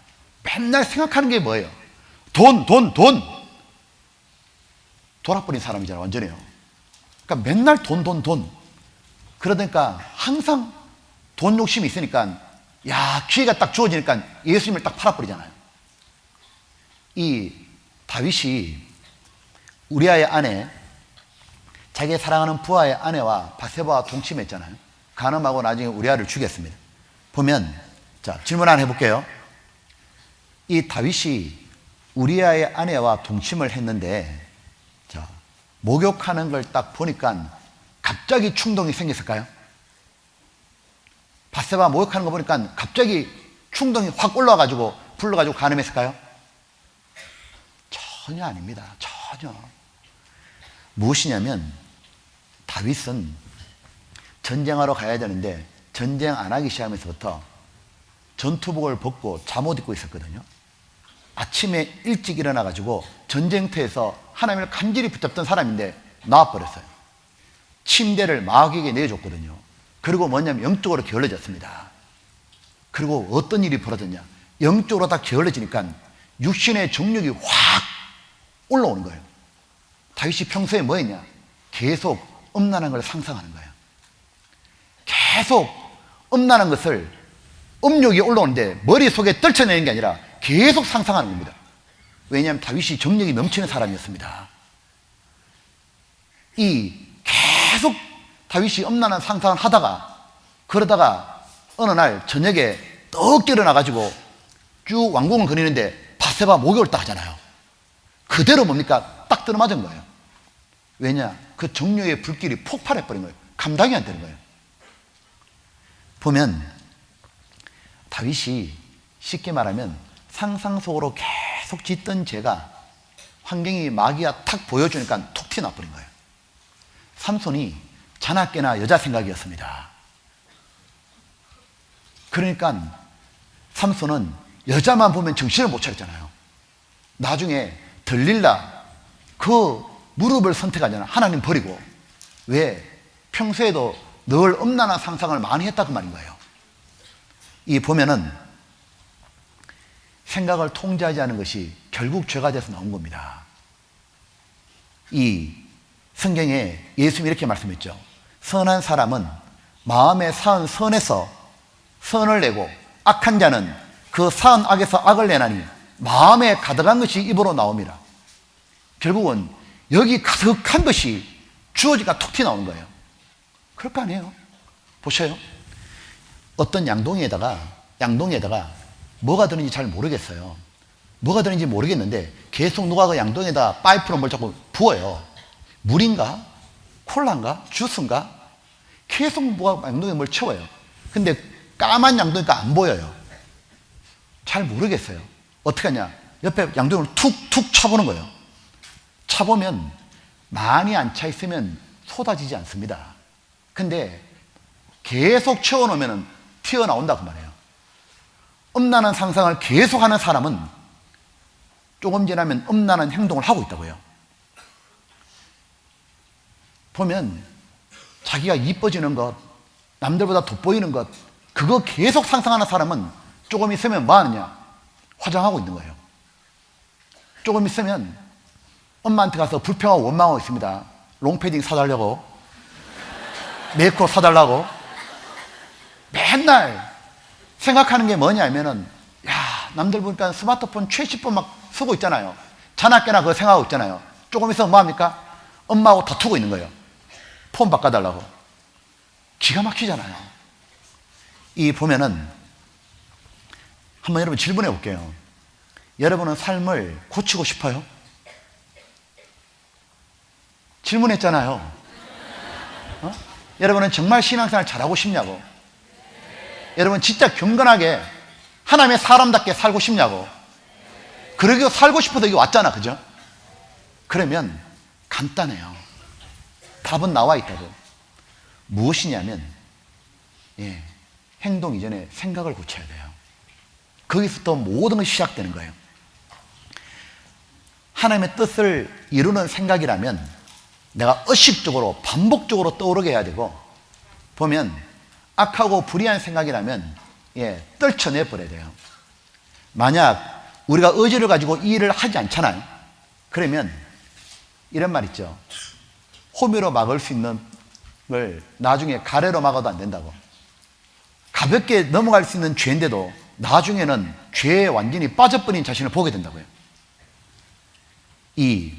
맨날 생각하는 게 뭐예요? 돈! 돌아버린 사람이잖아요. 완전히요. 그러니까 맨날 돈. 그러니까 항상 돈 욕심이 있으니까 기회가 딱 주어지니까 예수님을 딱 팔아버리잖아요. 이 다윗이 우리아의 아내, 자기 사랑하는 부하의 아내와 바세바와 동침했잖아요. 간음하고 나중에 우리아를 죽였습니다. 보면 질문 하나 해볼게요. 이 다윗이 우리아의 아내와 동침을 했는데 목욕하는 걸 딱 보니까 갑자기 충동이 생겼을까요? 바세바 목욕하는 거 보니까 갑자기 충동이 확 올라와가지고 불러가지고 간음했을까요? 전혀 아닙니다. 전혀. 무엇이냐면 다윗은 전쟁하러 가야 되는데 전쟁 안 하기 시작하면서부터 전투복을 벗고 잠옷 입고 있었거든요. 아침에 일찍 일어나가지고 전쟁터에서 하나님을 간절히 붙잡던 사람인데 나와버렸어요. 침대를 마귀에게 내줬거든요. 그리고 뭐냐면 영적으로 게을러졌습니다. 그리고 어떤 일이 벌어졌냐? 영적으로 다 게을러지니까 육신의 정욕이 확 올라오는 거예요. 다윗이 평소에 뭐 했냐? 계속 음란한 걸 상상하는 거예요. 계속 음란한 것을 음욕이 올라오는데 머릿속에 떨쳐내는 게 아니라 계속 상상하는 겁니다. 왜냐하면 다윗이 정력이 넘치는 사람이었습니다. 계속 다윗이 음란한 상상을 하다가 그러다가 어느 날 저녁에 떡 일어나가지고 쭉 왕궁을 거니는데 바세바 목욕을 딱 하잖아요. 그대로 뭡니까? 딱 들어맞은 거예요. 왜냐? 그 정욕의 불길이 폭발해버린 거예요. 감당이 안 되는 거예요. 보면 다윗이 쉽게 말하면 상상 속으로 계속 짓던 죄가 환경이 마귀가 탁 보여주니까 툭 튀어나버린 거예요. 삼손이 자나깨나 여자 생각이었습니다. 그러니까 삼손은 여자만 보면 정신을 못 차렸잖아요. 나중에 들릴라 그 무릎을 선택하잖아요. 하나님 버리고. 왜? 평소에도 늘 음란한 상상을 많이 했다 그 말인 거예요. 보면은 생각을 통제하지 않은 것이 결국 죄가 돼서 나온 겁니다. 성경에 예수님이 이렇게 말씀했죠. 선한 사람은 마음에 쌓은 선에서 선을 내고 악한 자는 그 쌓은 악에서 악을 내나니 마음에 가득한 것이 입으로 나옵니다. 결국은 여기 가득한 것이 주어지니까 툭 튀어나오는 거예요. 그럴 거 아니에요. 보셔요. 어떤 양동이에다가 뭐가 들는지 잘 모르겠어요. 뭐가 들는지 모르겠는데 계속 누가 그 양동이에다 파이프로 뭘 자꾸 부어요. 물인가? 콜라인가? 주스인가? 계속 뭐가 양동이에 뭘 채워요. 근데 까만 양동이가 안 보여요. 잘 모르겠어요. 어떻게 하냐? 옆에 양동이를 툭툭 쳐보는 거예요. 차보면 많이 안 차 있으면 쏟아지지 않습니다. 근데 계속 채워놓으면 튀어나온다고 말해요. 음란한 상상을 계속하는 사람은 조금 지나면 음란한 행동을 하고 있다고요. 보면 자기가 이뻐지는 것, 남들보다 돋보이는 것, 그거 계속 상상하는 사람은 조금 있으면 뭐 하느냐? 화장하고 있는 거예요. 조금 있으면 엄마한테 가서 불평하고 원망하고 있습니다. 롱패딩 사달라고, 메이크업 사달라고. 맨날 생각하는 게 뭐냐면은, 야, 남들 보니까 스마트폰 최신폰 막 쓰고 있잖아요. 자나깨나 그거 생각하고 있잖아요. 조금 있으면 뭐합니까? 엄마하고 다투고 있는 거예요. 폰 바꿔달라고. 기가 막히잖아요. 이 보면은 한번 여러분 질문해 볼게요. 여러분은 삶을 고치고 싶어요? 질문했잖아요. 여러분은 정말 신앙생활 잘하고 싶냐고? 여러분 진짜 경건하게 하나님의 사람답게 살고 싶냐고? 그러게 살고 싶어서 여기 왔잖아, 그죠? 그러면 간단해요. 답은 나와 있다고. 무엇이냐면, 행동 이전에 생각을 고쳐야 돼요. 거기서부터 모든 것이 시작되는 거예요. 하나님의 뜻을 이루는 생각이라면 내가 의식적으로 반복적으로 떠오르게 해야 되고, 보면 악하고 불의한 생각이라면 떨쳐내 버려야 돼요. 만약 우리가 의지를 가지고 이 일을 하지 않잖아요. 그러면 이런 말 있죠. 호미로 막을 수 있는 걸 나중에 가래로 막아도 안 된다고. 가볍게 넘어갈 수 있는 죄인데도 나중에는 죄에 완전히 빠져버린 자신을 보게 된다고요. 이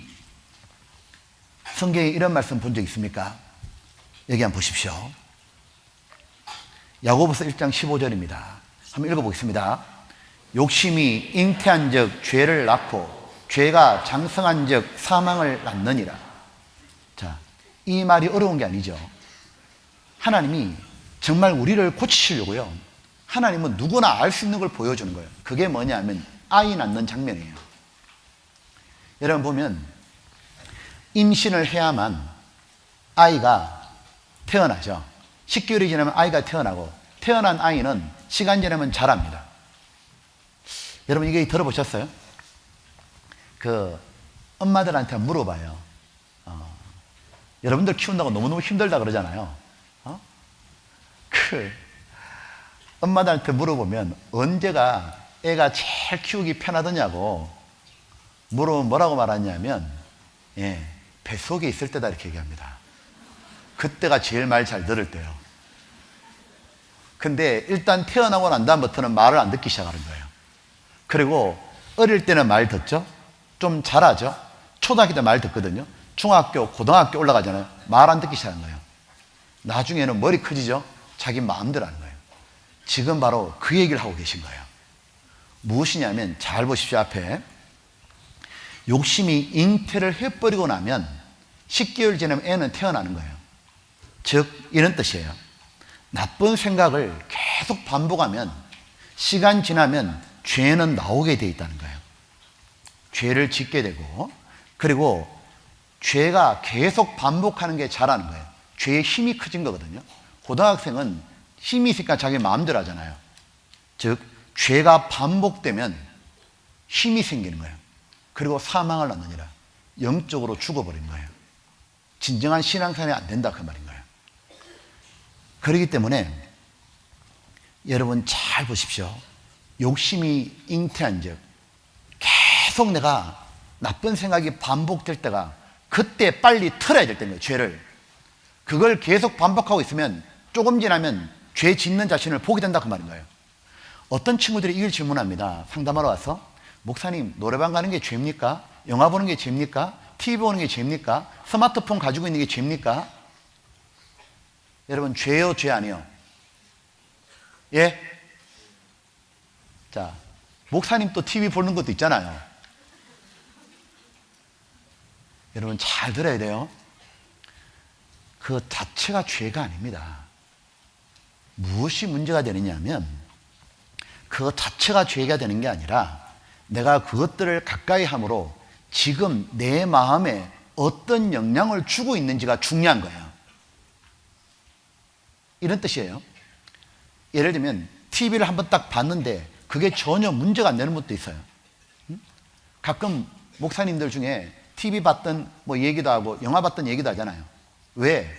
성경에 이런 말씀 본 적 있습니까? 여기 한번 보십시오. 야고보서 1장 15절입니다. 한번 읽어보겠습니다. 욕심이 잉태한 적 죄를 낳고 죄가 장성한 적 사망을 낳느니라. 자, 이 말이 어려운 게 아니죠. 하나님이 정말 우리를 고치시려고요. 하나님은 누구나 알 수 있는 걸 보여주는 거예요. 그게 뭐냐면 아이 낳는 장면이에요. 여러분 보면 임신을 해야만 아이가 태어나죠. 10개월이 지나면 아이가 태어나고, 태어난 아이는 시간 지나면 자랍니다. 여러분 이게 들어보셨어요? 그 엄마들한테 물어봐요. 여러분들 키운다고 너무너무 힘들다 그러잖아요. 엄마들한테 물어보면 언제가 애가 제일 키우기 편하더냐고 물어보면 뭐라고 말하냐면, 뱃속에 있을 때다 이렇게 얘기합니다. 그때가 제일 말 잘 들을 때요. 근데 일단 태어나고 난 다음부터는 말을 안 듣기 시작하는 거예요. 그리고 어릴 때는 말 듣죠? 좀 잘하죠? 초등학교 때 말 듣거든요. 중학교, 고등학교 올라가잖아요. 말 안 듣기 시작하는 거예요. 나중에는 머리 커지죠? 자기 마음대로 하는 거예요. 지금 바로 그 얘기를 하고 계신 거예요. 무엇이냐면 잘 보십시오. 앞에 욕심이 잉태를 해버리고 나면 10개월 지나면 애는 태어나는 거예요. 즉 이런 뜻이에요. 나쁜 생각을 계속 반복하면 시간 지나면 죄는 나오게 돼 있다는 거예요. 죄를 짓게 되고, 그리고 죄가 계속 반복하는 게 잘하는 거예요. 죄의 힘이 커진 거거든요. 고등학생은 힘이 있으니까 자기 마음대로 하잖아요. 즉 죄가 반복되면 힘이 생기는 거예요. 그리고 사망을 낳느니라. 영적으로 죽어버린 거예요. 진정한 신앙생활이 안 된다 그 말인 거예요. 그렇기 때문에 여러분 잘 보십시오. 욕심이 잉태한 적, 계속 내가 나쁜 생각이 반복될 때가 그때 빨리 틀어야 될 때입니다. 죄를. 그걸 계속 반복하고 있으면 조금 지나면 죄 짓는 자신을 보게 된다 그 말인 거예요. 어떤 친구들이 이걸 질문합니다. 상담하러 와서, 목사님 노래방 가는 게 죄입니까? 영화 보는 게 죄입니까? TV 보는 게 죄입니까? 스마트폰 가지고 있는 게 죄입니까? 여러분 죄요 죄 아니요? 예? 자, 목사님 또 TV 보는 것도 있잖아요. 여러분 잘 들어야 돼요. 그 자체가 죄가 아닙니다. 무엇이 문제가 되느냐 하면 그것 자체가 죄가 되는 게 아니라 내가 그것들을 가까이 함으로 지금 내 마음에 어떤 영향을 주고 있는지가 중요한 거예요. 이런 뜻이에요. 예를 들면 TV를 한번 딱 봤는데 그게 전혀 문제가 안 되는 것도 있어요. 가끔 목사님들 중에 TV 봤던 뭐 얘기도 하고 영화 봤던 얘기도 하잖아요. 왜?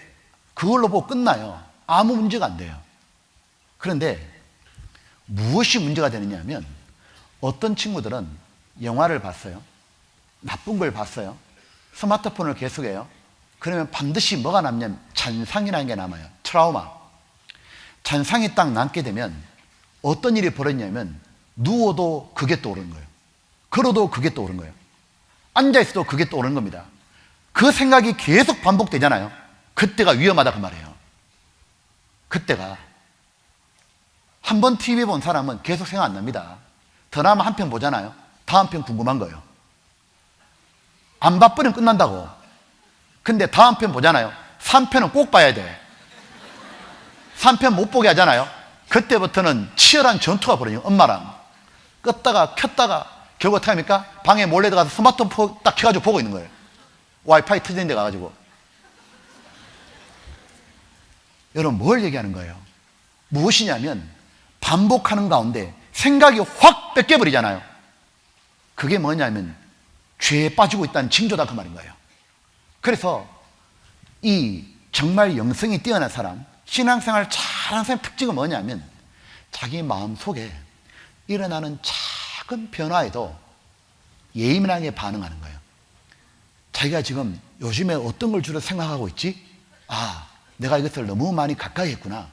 그걸로 보고 끝나요. 아무 문제가 안 돼요. 그런데 무엇이 문제가 되느냐 하면 어떤 친구들은 영화를 봤어요. 나쁜 걸 봤어요. 스마트폰을 계속해요. 그러면 반드시 뭐가 남냐면 잔상이라는 게 남아요. 트라우마. 잔상이 딱 남게 되면 어떤 일이 벌어지냐면 누워도 그게 떠오르는 거예요. 걸어도 그게 떠오르는 거예요. 앉아있어도 그게 떠오르는 겁니다. 그 생각이 계속 반복되잖아요. 그때가 위험하다 그 말이에요. 그때가 한 번 TV 본 사람은 계속 생각 안 납니다. 더 나면 한 편 보잖아요. 다음 편 궁금한 거예요. 안 봐버리면 끝난다고. 근데 다음 편 보잖아요. 3편은 꼭 봐야 돼. 3편 못 보게 하잖아요. 그때부터는 치열한 전투가 벌어져요. 엄마랑 껐다가 켰다가 결국 어떻게 합니까? 방에 몰래 들어가서 스마트폰 딱 켜가지고 보고 있는 거예요. 와이파이 터지는 데 가가지고. 여러분 뭘 얘기하는 거예요? 무엇이냐면 반복하는 가운데 생각이 확 뺏겨버리잖아요. 그게 뭐냐면 죄에 빠지고 있다는 징조다 그 말인 거예요. 그래서 이 정말 영성이 뛰어난 사람, 신앙생활 잘하는 사람의 특징은 뭐냐면 자기 마음속에 일어나는 작은 변화에도 예민하게 반응하는 거예요. 자기가 지금 요즘에 어떤 걸 주로 생각하고 있지? 아, 내가 이것을 너무 많이 가까이 했구나.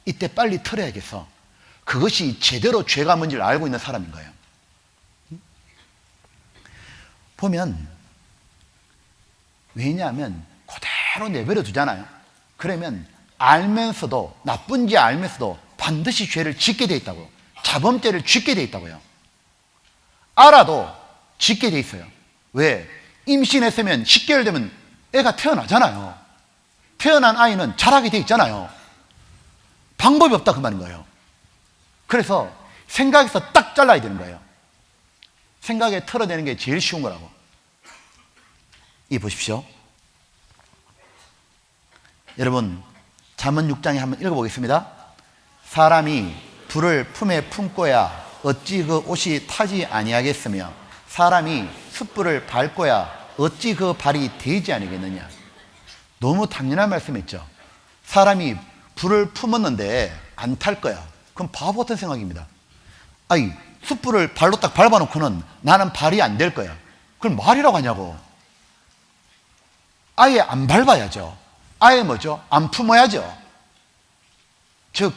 이때 빨리 털어야겠어. 그것이 제대로 죄가 뭔지를 알고 있는 사람인 거예요. 보면 왜냐하면 그대로 내버려 두잖아요. 그러면 알면서도 나쁜지 알면서도 반드시 죄를 짓게 돼 있다고요. 자범죄를 짓게 돼 있다고요. 알아도 짓게 돼 있어요. 왜? 임신했으면 10개월 되면 애가 태어나잖아요. 태어난 아이는 자라게 돼 있잖아요. 방법이 없다 그 말인 거예요. 그래서 생각에서 딱 잘라야 되는 거예요. 생각에 털어내는 게 제일 쉬운 거라고. 이 보십시오. 여러분 잠언 6장에 한번 읽어보겠습니다. 사람이 불을 품에 품고야 어찌 그 옷이 타지 아니하겠으며 사람이 숯불을 밟고야 어찌 그 발이 되지 아니겠느냐. 너무 당연한 말씀이죠. 사람이 불을 품었는데 안 탈 거야. 그럼 바보 같은 생각입니다. 아니 숯불을 발로 딱 밟아놓고는 나는 발이 안 될 거야. 그걸 말이라고 하냐고. 아예 안 밟아야죠. 아예 뭐죠? 안 품어야죠. 즉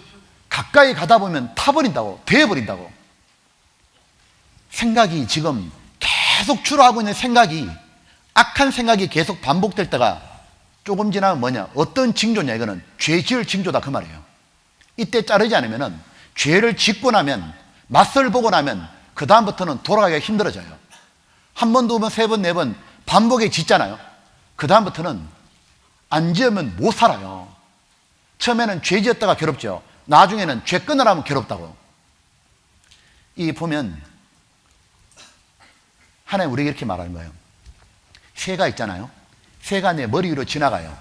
가까이 가다 보면 타버린다고, 되어버린다고. 생각이 지금 계속 주로 하고 있는 생각이 악한 생각이 계속 반복될 때가 조금 지나면 뭐냐? 어떤 징조냐? 이거는 죄 지을 징조다 그 말이에요. 이때 자르지 않으면 죄를 짓고 나면 맛을 보고 나면 그 다음부터는 돌아가기가 힘들어져요. 한 번, 두 번, 세 번, 네 번 반복에 짓잖아요. 그 다음부터는 안 지으면 못 살아요. 처음에는 죄 지었다가 괴롭죠. 나중에는 죄 끊으라면 괴롭다고. 이 보면 하나님 우리에게 이렇게 말하는 거예요. 새가 있잖아요. 새가 내 머리 위로 지나가요.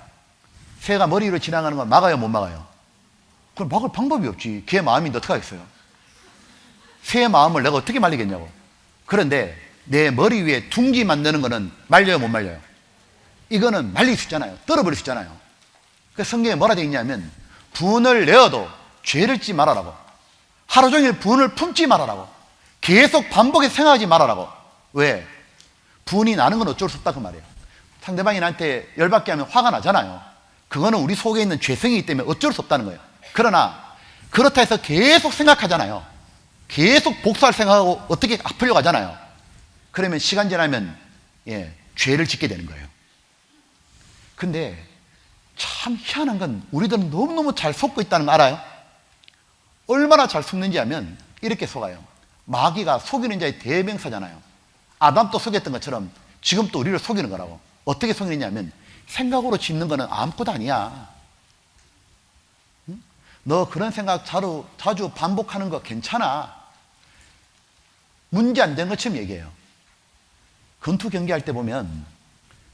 새가 머리 위로 지나가는 걸 막아요, 못 막아요? 그걸 막을 방법이 없지. 걔 마음인데 어떻게 하겠어요? 새의 마음을 내가 어떻게 말리겠냐고. 그런데 내 머리 위에 둥지 만드는 거는 말려요, 못 말려요? 이거는 말릴 수 있잖아요. 떨어버릴 수 있잖아요. 그래서 성경에 뭐라 되어 있냐면 분을 내어도 죄를 짓지 말아라고. 하루 종일 분을 품지 말아라고. 계속 반복해서 생각하지 말아라고. 왜? 분이 나는 건 어쩔 수 없다 그 말이에요. 상대방이 나한테 열받게 하면 화가 나잖아요. 그거는 우리 속에 있는 죄성이기 때문에 어쩔 수 없다는 거예요. 그러나 그렇다 해서 계속 생각하잖아요. 계속 복수할 생각하고 어떻게 아프려고 하잖아요. 그러면 시간 지나면 죄를 짓게 되는 거예요. 근데 참 희한한 건 우리들은 너무너무 잘 속고 있다는 거 알아요? 얼마나 잘 속는지 하면 이렇게 속아요. 마귀가 속이는 자의 대명사잖아요. 아담도 속였던 것처럼 지금 또 우리를 속이는 거라고. 어떻게 속이느냐 하면 생각으로 짓는 거는 아무것도 아니야. 너 그런 생각 자주 반복하는 거 괜찮아. 문제 안 되는 것처럼 얘기해요. 권투 경기할 때 보면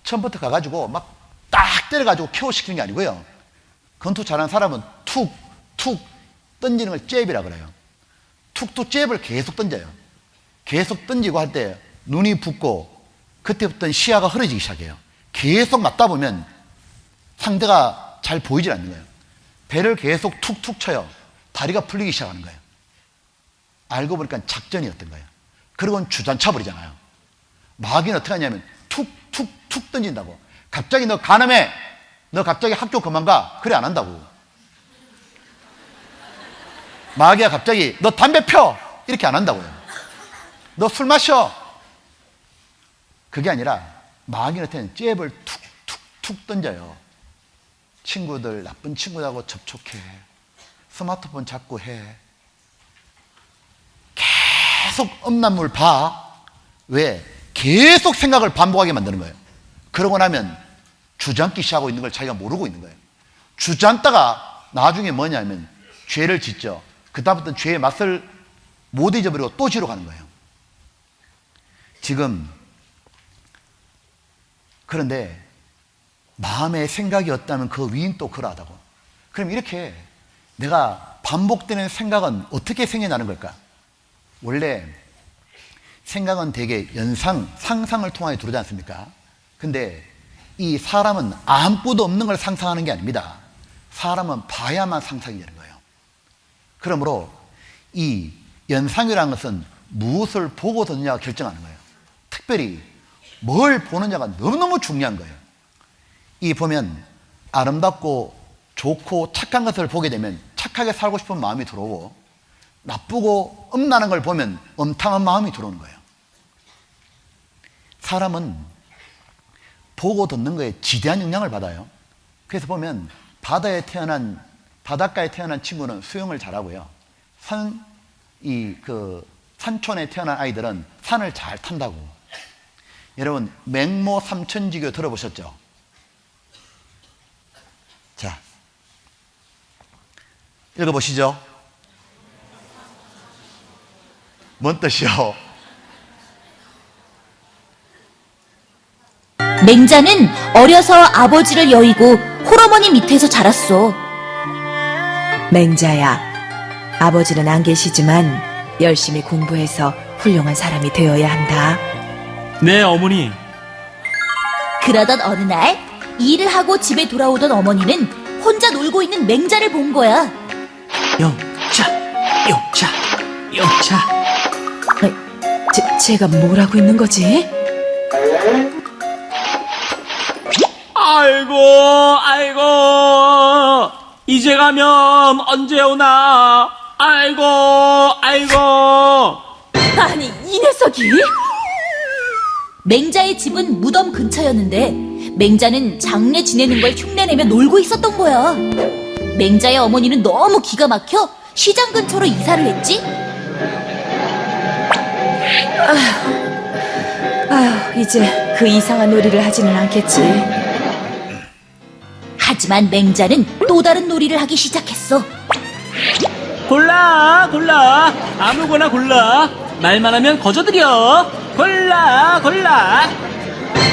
처음부터 가가지고 막 딱 때려가지고 KO 시키는 게 아니고요. 권투 잘하는 사람은 툭툭 던지는 걸 잽이라 그래요. 툭툭 잽을 계속 던져요. 계속 던지고 할 때 눈이 붓고 그때부터는 시야가 흐려지기 시작해요. 계속 맞다 보면 상대가 잘 보이질 않는 거예요. 배를 계속 툭툭 쳐요. 다리가 풀리기 시작하는 거예요. 알고 보니까 작전이었던 거예요. 그리고는 주저앉혀 버리잖아요. 마귀는 어떻게 하냐면 툭툭툭 던진다고. 갑자기 너 간음해. 너 갑자기 학교 그만 가. 그래 안 한다고. 마귀가 갑자기 너 담배 펴. 이렇게 안 한다고요. 너 술 마셔. 그게 아니라 마귀한테는 잽을 툭툭툭 던져요. 친구들, 나쁜 친구들하고 접촉해. 스마트폰 잡고 해. 계속 음란물 봐. 왜? 계속 생각을 반복하게 만드는 거예요. 그러고 나면 주저앉기 시작하고 있는 걸 자기가 모르고 있는 거예요. 주저앉다가 나중에 뭐냐면 죄를 짓죠. 그다음부터는 죄의 맛을 못 잊어버리고 또 지러 가는 거예요. 지금 그런데 마음의 생각이 없다면 그 위인 또 그러하다고. 그럼 이렇게 내가 반복되는 생각은 어떻게 생겨나는 걸까? 원래 생각은 대개 연상, 상상을 통하여 들어오지 않습니까? 근데 이 사람은 아무것도 없는 걸 상상하는 게 아닙니다. 사람은 봐야만 상상이 되는 거예요. 그러므로 이 연상이라는 것은 무엇을 보고 듣느냐가 결정하는 거예요. 특별히 뭘 보느냐가 너무너무 중요한 거예요. 이 보면 아름답고 좋고 착한 것을 보게 되면 착하게 살고 싶은 마음이 들어오고, 나쁘고 음란한 걸 보면 엄탕한 마음이 들어오는 거예요. 사람은 보고 듣는 거에 지대한 영향을 받아요. 그래서 보면 바다가에 태어난 친구는 수영을 잘하고요. 산촌에 태어난 아이들은 산을 잘 탄다고. 여러분, 맹모 삼천지교 들어보셨죠? 자, 읽어보시죠. 뭔 뜻이요? 맹자는 어려서 아버지를 여의고 홀어머니 밑에서 자랐어. 맹자야, 아버지는 안 계시지만 열심히 공부해서 훌륭한 사람이 되어야 한다. 네, 어머니. 그러던 어느 날 일을 하고 집에 돌아오던 어머니는 혼자 놀고 있는 맹자를 본 거야. 영차, 영차, 영차. 제가 뭘 하고 있는 거지? 아이고, 이제 가면 언제 오나? 아이고. 아니, 이 녀석이? 맹자의 집은 무덤 근처였는데 맹자는 장례 지내는 걸 흉내내며 놀고 있었던 거야. 맹자의 어머니는 너무 기가 막혀 시장 근처로 이사를 했지. 아휴, 이제 그 이상한 놀이를 하지는 않겠지. 하지만 맹자는 또 다른 놀이를 하기 시작했어. 골라. 아무거나 골라. 말만 하면 거저들여. 골라.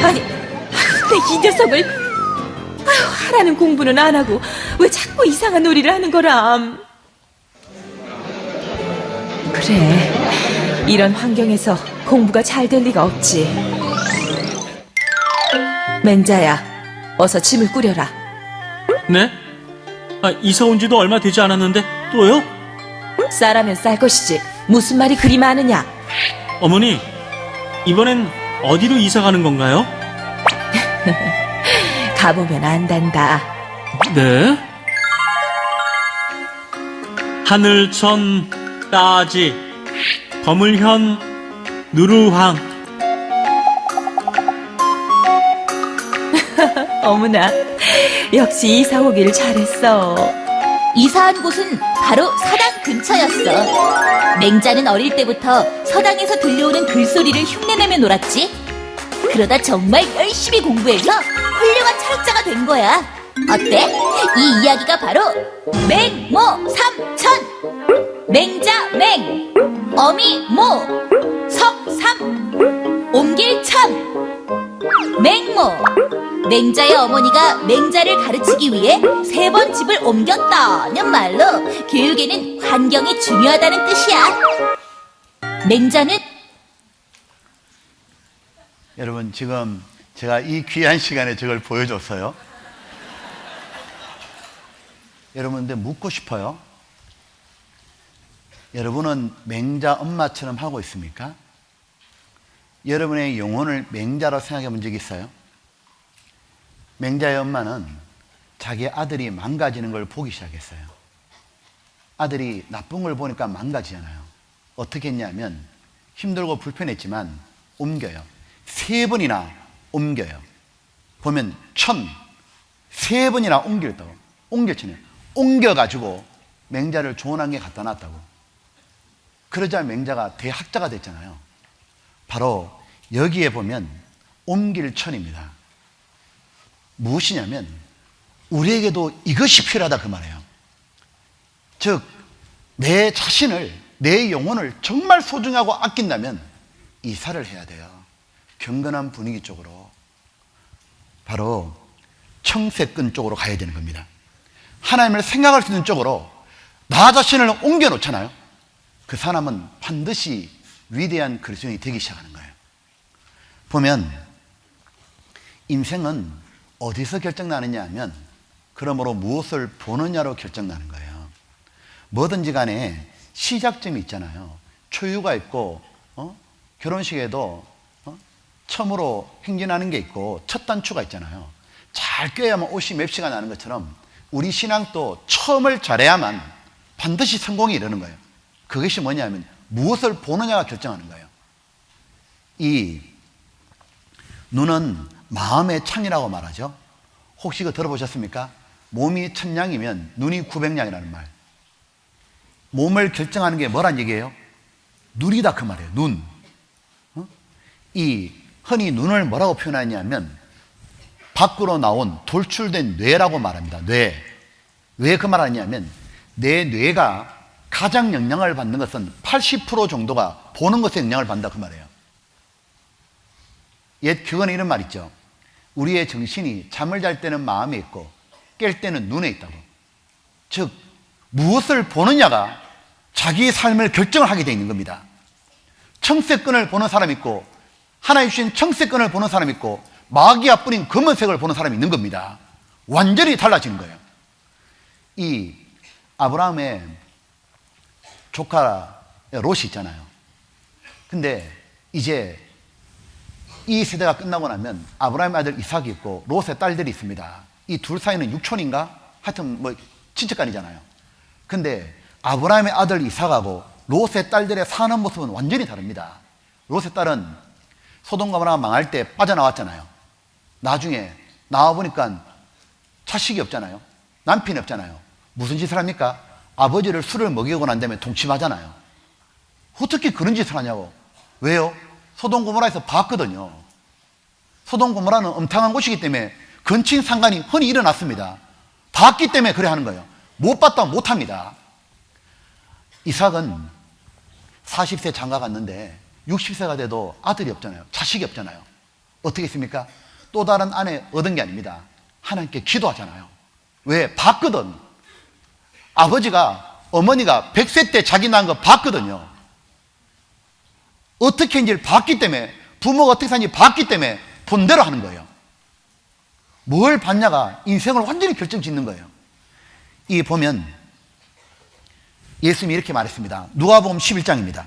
아니, 이 녀석을. 하라는 공부는 안 하고 왜 자꾸 이상한 놀이를 하는 거람. 그래, 이런 환경에서 공부가 잘 될 리가 없지. 맹자야, 어서 짐을 꾸려라. 네? 이사 온 지도 얼마 되지 않았는데 또요? 싸라면 쌀 것이지 무슨 말이 그리 많으냐. 어머니, 이번엔 어디로 이사 가는 건가요? 가보면 안단다. 네? 하늘천 따지 거물현 누르황. 어머나, 역시 이사 오기를 잘했어. 이사한 곳은 바로 서당 근처였어. 맹자는 어릴 때부터 서당에서 들려오는 글소리를 흉내내며 놀았지. 그러다 정말 열심히 공부해서 훌륭한 철학자가 된 거야. 어때? 이 이야기가 바로 맹모 삼천, 맹자맹, 어미모, 석삼, 옮길천. 맹모, 맹자의 어머니가 맹자를 가르치기 위해 3번 집을 옮겼다는 말로 교육에는 환경이 중요하다는 뜻이야. 맹자는 여러분, 지금 제가 이 귀한 시간에 저걸 보여줬어요. 여러분들 묻고 싶어요. 여러분은 맹자 엄마처럼 하고 있습니까? 여러분의 영혼을 맹자로 생각해 본 적 있어요? 맹자의 엄마는 자기 아들이 망가지는 걸 보기 시작했어요. 아들이 나쁜 걸 보니까 망가지잖아요. 어떻게 했냐면 힘들고 불편했지만 옮겨요. 3번이나 옮겨요. 보면 3번이나 옮겼잖아요. 옮겨가지고 맹자를 좋은 환경에 갖다 놨다고. 그러자 맹자가 대학자가 됐잖아요. 바로 여기에 보면 옮길천입니다. 무엇이냐면 우리에게도 이것이 필요하다 그 말이에요. 즉 내 자신을, 내 영혼을 정말 소중하고 아낀다면 이사를 해야 돼요. 경건한 분위기 쪽으로, 바로 청세권 쪽으로 가야 되는 겁니다. 하나님을 생각할 수 있는 쪽으로 나 자신을 옮겨 놓잖아요. 그 사람은 반드시 위대한 그리스도인이 되기 시작하는 거예요. 보면 인생은 어디서 결정나느냐 하면 그러므로 무엇을 보느냐로 결정나는 거예요. 뭐든지 간에 시작점이 있잖아요. 초유가 있고 결혼식에도 처음으로 행진하는 게 있고 첫 단추가 있잖아요. 잘 껴야만 옷이 맵시가 나는 것처럼 우리 신앙도 처음을 잘해야만 반드시 성공이 이르는 거예요. 그것이 뭐냐면 무엇을 보느냐가 결정하는 거예요. 이 눈은 마음의 창이라고 말하죠. 혹시 그거 들어보셨습니까? 몸이 1000냥이면 눈이 900냥이라는 말. 몸을 결정하는 게 뭐란 얘기예요? 눈이다 그 말이에요. 눈. 이 흔히 눈을 뭐라고 표현하냐면 밖으로 나온 돌출된 뇌라고 말합니다. 뇌. 왜 그 말을 하냐면 내 뇌가 가장 영향을 받는 것은 80% 정도가 보는 것에 영향을 받는다 그 말이에요. 옛 교건에 이런 말 있죠. 우리의 정신이 잠을 잘 때는 마음에 있고 깰 때는 눈에 있다고. 즉 무엇을 보느냐가 자기의 삶을 결정을 하게 되어 있는 겁니다. 청세권을 보는 사람이 있고 하나님 주신 청세권을 보는 사람이 있고 마귀가 뿌린 검은색을 보는 사람이 있는 겁니다. 완전히 달라지는 거예요. 이 아브라함의 조카 롯이 있잖아요. 근데 이제 이 세대가 끝나고 나면 아브라함의 아들 이삭이 있고 롯의 딸들이 있습니다. 이 둘 사이는 육촌인가? 하여튼 뭐 친척간이잖아요. 근데 아브라함의 아들 이삭하고 롯의 딸들의 사는 모습은 완전히 다릅니다. 롯의 딸은 소돔과모라가 망할 때 빠져나왔잖아요. 나중에 나와보니까 자식이 없잖아요. 남편이 없잖아요. 무슨 짓을 합니까? 아버지를 술을 먹이고 난 다음에 동침하잖아요. 어떻게 그런 짓을 하냐고. 왜요? 소돔고모라에서 봤거든요. 소돔고모라는 음탕한 곳이기 때문에 근친 상간이 흔히 일어났습니다. 봤기 때문에 그래 하는 거예요. 못 봤다면 못합니다. 이삭은 40세 장가 갔는데 60세가 돼도 아들이 없잖아요. 자식이 없잖아요. 어떻게 했습니까? 또 다른 아내 얻은 게 아닙니다. 하나님께 기도하잖아요. 왜? 봤거든. 아버지가, 어머니가 100세 때 자기 낳은 거 봤거든요. 어떻게 했는지를 봤기 때문에, 부모가 어떻게 사는지 봤기 때문에 본대로 하는 거예요. 뭘 봤냐가 인생을 완전히 결정짓는 거예요. 이 보면 예수님이 이렇게 말했습니다. 누가복음 11장입니다.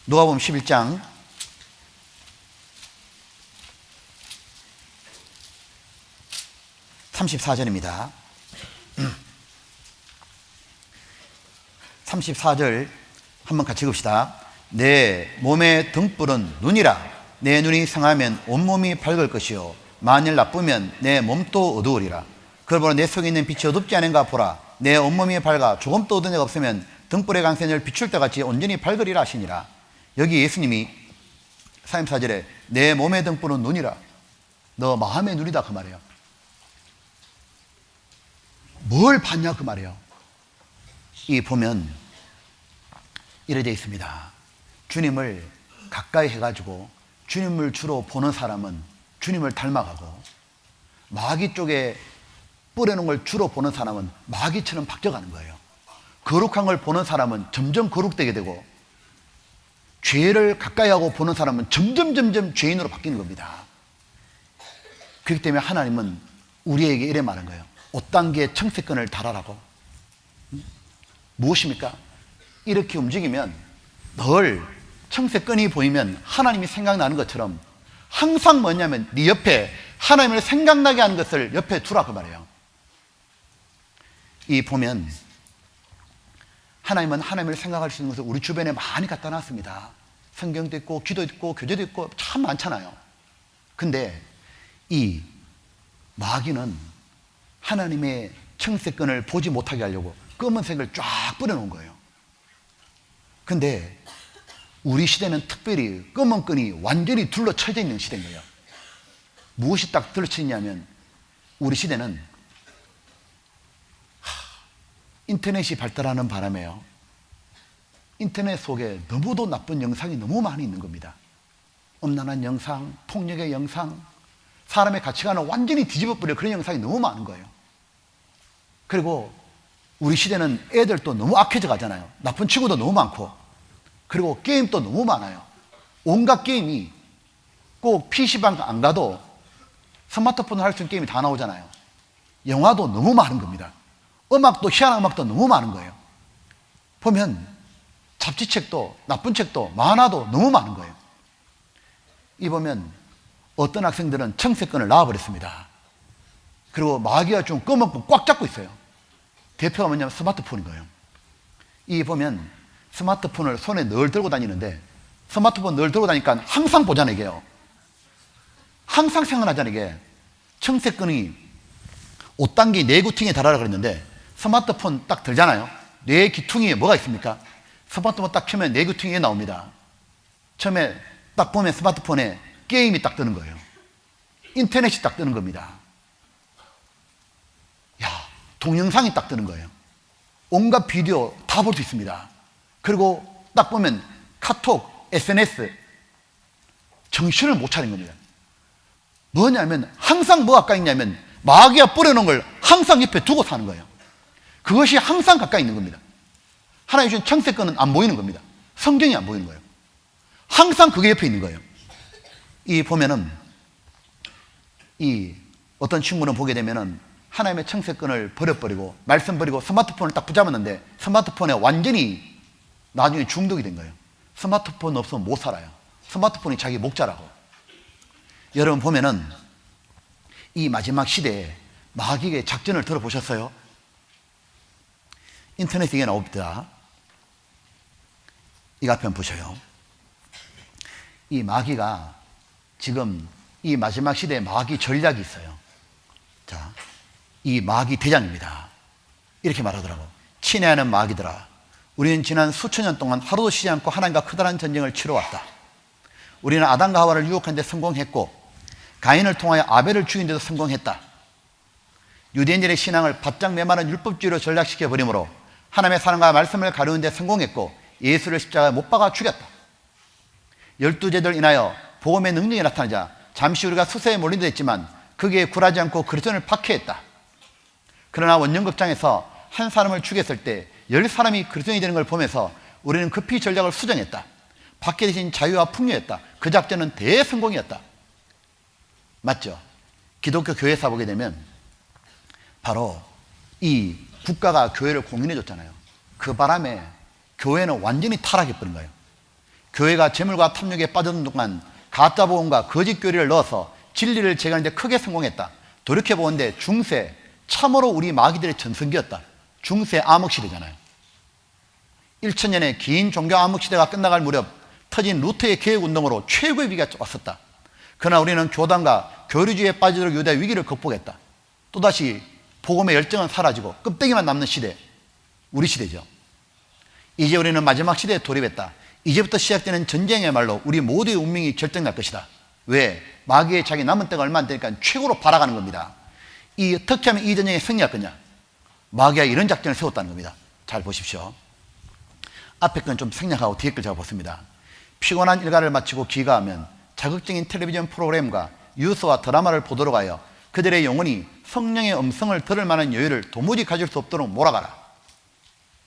누가복음 11장 34절입니다. 34절 한번 같이 읽읍시다. 내 몸의 등불은 눈이라. 내 눈이 상하면 온몸이 밝을 것이요 만일 나쁘면 내 몸도 어두우리라. 그러므로 내 속에 있는 빛이 어둡지 않은가 보라. 내 온몸이 밝아 조금도 어두운 데가 없으면 등불의 강선을 비출 때 같이 온전히 밝으리라 하시니라. 여기 예수님이 34절에 내 몸의 등불은 눈이라. 너 마음의 눈이다 그 말이에요. 뭘 봤냐 그 말이에요. 이 보면 이래 되어 있습니다. 주님을 가까이 해가지고 주님을 주로 보는 사람은 주님을 닮아가고, 마귀 쪽에 뿌려놓은 걸 주로 보는 사람은 마귀처럼 바뀌어가는 거예요. 거룩한 걸 보는 사람은 점점 거룩되게 되고, 죄를 가까이 하고 보는 사람은 점점 죄인으로 바뀌는 겁니다. 그렇기 때문에 하나님은 우리에게 이래 말한 거예요. 5단계 청세권을 달아라고. 무엇입니까? 이렇게 움직이면 늘 청세권이 보이면 하나님이 생각나는 것처럼 항상 뭐냐면 네 옆에 하나님을 생각나게 하는 것을 옆에 두라 그 말이에요. 이 보면 하나님은 하나님을 생각할 수 있는 것을 우리 주변에 많이 갖다 놨습니다. 성경도 있고 기도 있고 교제도 있고 참 많잖아요. 근데 이 마귀는 하나님의 청세권을 보지 못하게 하려고 검은색을 쫙 뿌려놓은 거예요. 근데 우리 시대는 특별히 검은 끈이 완전히 둘러쳐져 있는 시대인 거예요. 무엇이 딱 둘러쳐 있냐면 우리 시대는 인터넷이 발달하는 바람에요. 인터넷 속에 너무도 나쁜 영상이 너무 많이 있는 겁니다. 음란한 영상, 폭력의 영상, 사람의 가치관을 완전히 뒤집어버려 그런 영상이 너무 많은 거예요. 그리고 우리 시대는 애들도 너무 악해져 가잖아요. 나쁜 친구도 너무 많고, 그리고 게임도 너무 많아요. 온갖 게임이 꼭 PC방 안 가도 스마트폰으로 할 수 있는 게임이 다 나오잖아요. 영화도 너무 많은 겁니다. 음악도 희한한 음악도 너무 많은 거예요. 보면 잡지책도 나쁜 책도 만화도 너무 많은 거예요. 이 보면 어떤 학생들은 청세권을 낳아버렸습니다. 그리고 마귀가 좀 검은 끈 꽉 잡고 있어요. 대표가 뭐냐면 스마트폰인 거예요. 이 보면 스마트폰을 손에 늘 들고 다니는데, 스마트폰 늘 들고 다니니까 항상 보잖아요. 이게요. 항상 생각나잖아요. 이게 청세권이 5단계 뇌구퉁이에 달하라 그랬는데, 스마트폰 딱 들잖아요. 뇌기퉁이에 뭐가 있습니까? 스마트폰 딱 켜면 뇌기퉁이에 나옵니다. 처음에 딱 보면 스마트폰에 게임이 딱 뜨는 거예요. 인터넷이 딱 뜨는 겁니다. 야, 동영상이 딱 뜨는 거예요. 온갖 비디오 다 볼 수 있습니다. 그리고 딱 보면 카톡, SNS, 정신을 못 차린 겁니다. 뭐냐면 항상 뭐 가까이 있냐면 마귀가 뿌려놓은 걸 항상 옆에 두고 사는 거예요. 그것이 항상 가까이 있는 겁니다. 하나님 주신 청세권은 안 보이는 겁니다. 성경이 안 보이는 거예요. 항상 그게 옆에 있는 거예요. 이 보면은 이 어떤 친구는 보게 되면은 하나님의 청세권을 버려버리고 말씀 버리고 스마트폰을 딱 붙잡았는데 스마트폰에 완전히 나중에 중독이 된 거예요. 스마트폰 없으면 못 살아요. 스마트폰이 자기 목자라고. 여러분 보면은 이 마지막 시대에 마귀의 작전을 들어보셨어요? 인터넷에 이게 나옵니다. 이거 앞에 한번 보셔요. 이 마귀가 지금 이 마지막 시대에 마귀 전략이 있어요. 자, 이 마귀 대장입니다. 이렇게 말하더라고. 친애하는 마귀들아, 우리는 지난 수천 년 동안 하루도 쉬지 않고 하나님과 커다란 전쟁을 치러왔다. 우리는 아담과 하와를 유혹하는 데 성공했고 가인을 통하여 아벨을 죽인 데도 성공했다. 유대인들의 신앙을 바짝 메마른 율법주의로 전락시켜 버리므로 하나님의 사랑과 말씀을 가르는 데 성공했고 예수를 십자가에 못 박아 죽였다. 12제들 인하여 복음의 능력이 나타나자 잠시 우리가 수세에 몰린 듯 했지만 거기에 굴하지 않고 그리스도를 박해했다. 그러나 원년극장에서 한 사람을 죽였을 때 10사람이 그리스도인이 되는 걸 보면서 우리는 급히 전략을 수정했다. 받게 되신 자유와 풍요였다. 그 작전은 대성공이었다. 맞죠? 기독교 교회사 보게 되면 바로 이 국가가 교회를 공인해 줬잖아요. 그 바람에 교회는 완전히 타락해버린 거예요. 교회가 재물과 탐욕에 빠져든 동안 가짜 복음과 거짓 교리를 넣어서 진리를 제거하는 데 크게 성공했다. 돌이켜보는데 중세, 참으로 우리 마귀들의 전성기였다. 중세 암흑시대잖아요. 1000년의 긴 종교 암흑시대가 끝나갈 무렵 터진 루터의 개혁운동으로 최고의 위기가 왔었다. 그러나 우리는 교단과 교리주의에 빠지도록 유대 위기를 극복했다. 또다시 복음의 열정은 사라지고 껍데기만 남는 시대, 우리 시대죠. 이제 우리는 마지막 시대에 돌입했다. 이제부터 시작되는 전쟁이야말로 우리 모두의 운명이 결정날 것이다. 왜? 마귀의 자기 남은 때가 얼마 안 되니까 최고로 발악하는 겁니다. 어떻게 하면 이 전쟁에 승리할 거냐? 마귀가 이런 작전을 세웠다는 겁니다. 잘 보십시오. 앞에 건 좀 생략하고 뒤에 걸 제가 보습니다. 피곤한 일과를 마치고 귀가하면 자극적인 텔레비전 프로그램과 뉴스와 드라마를 보도록 하여 그들의 영혼이 성령의 음성을 들을 만한 여유를 도무지 가질 수 없도록 몰아가라.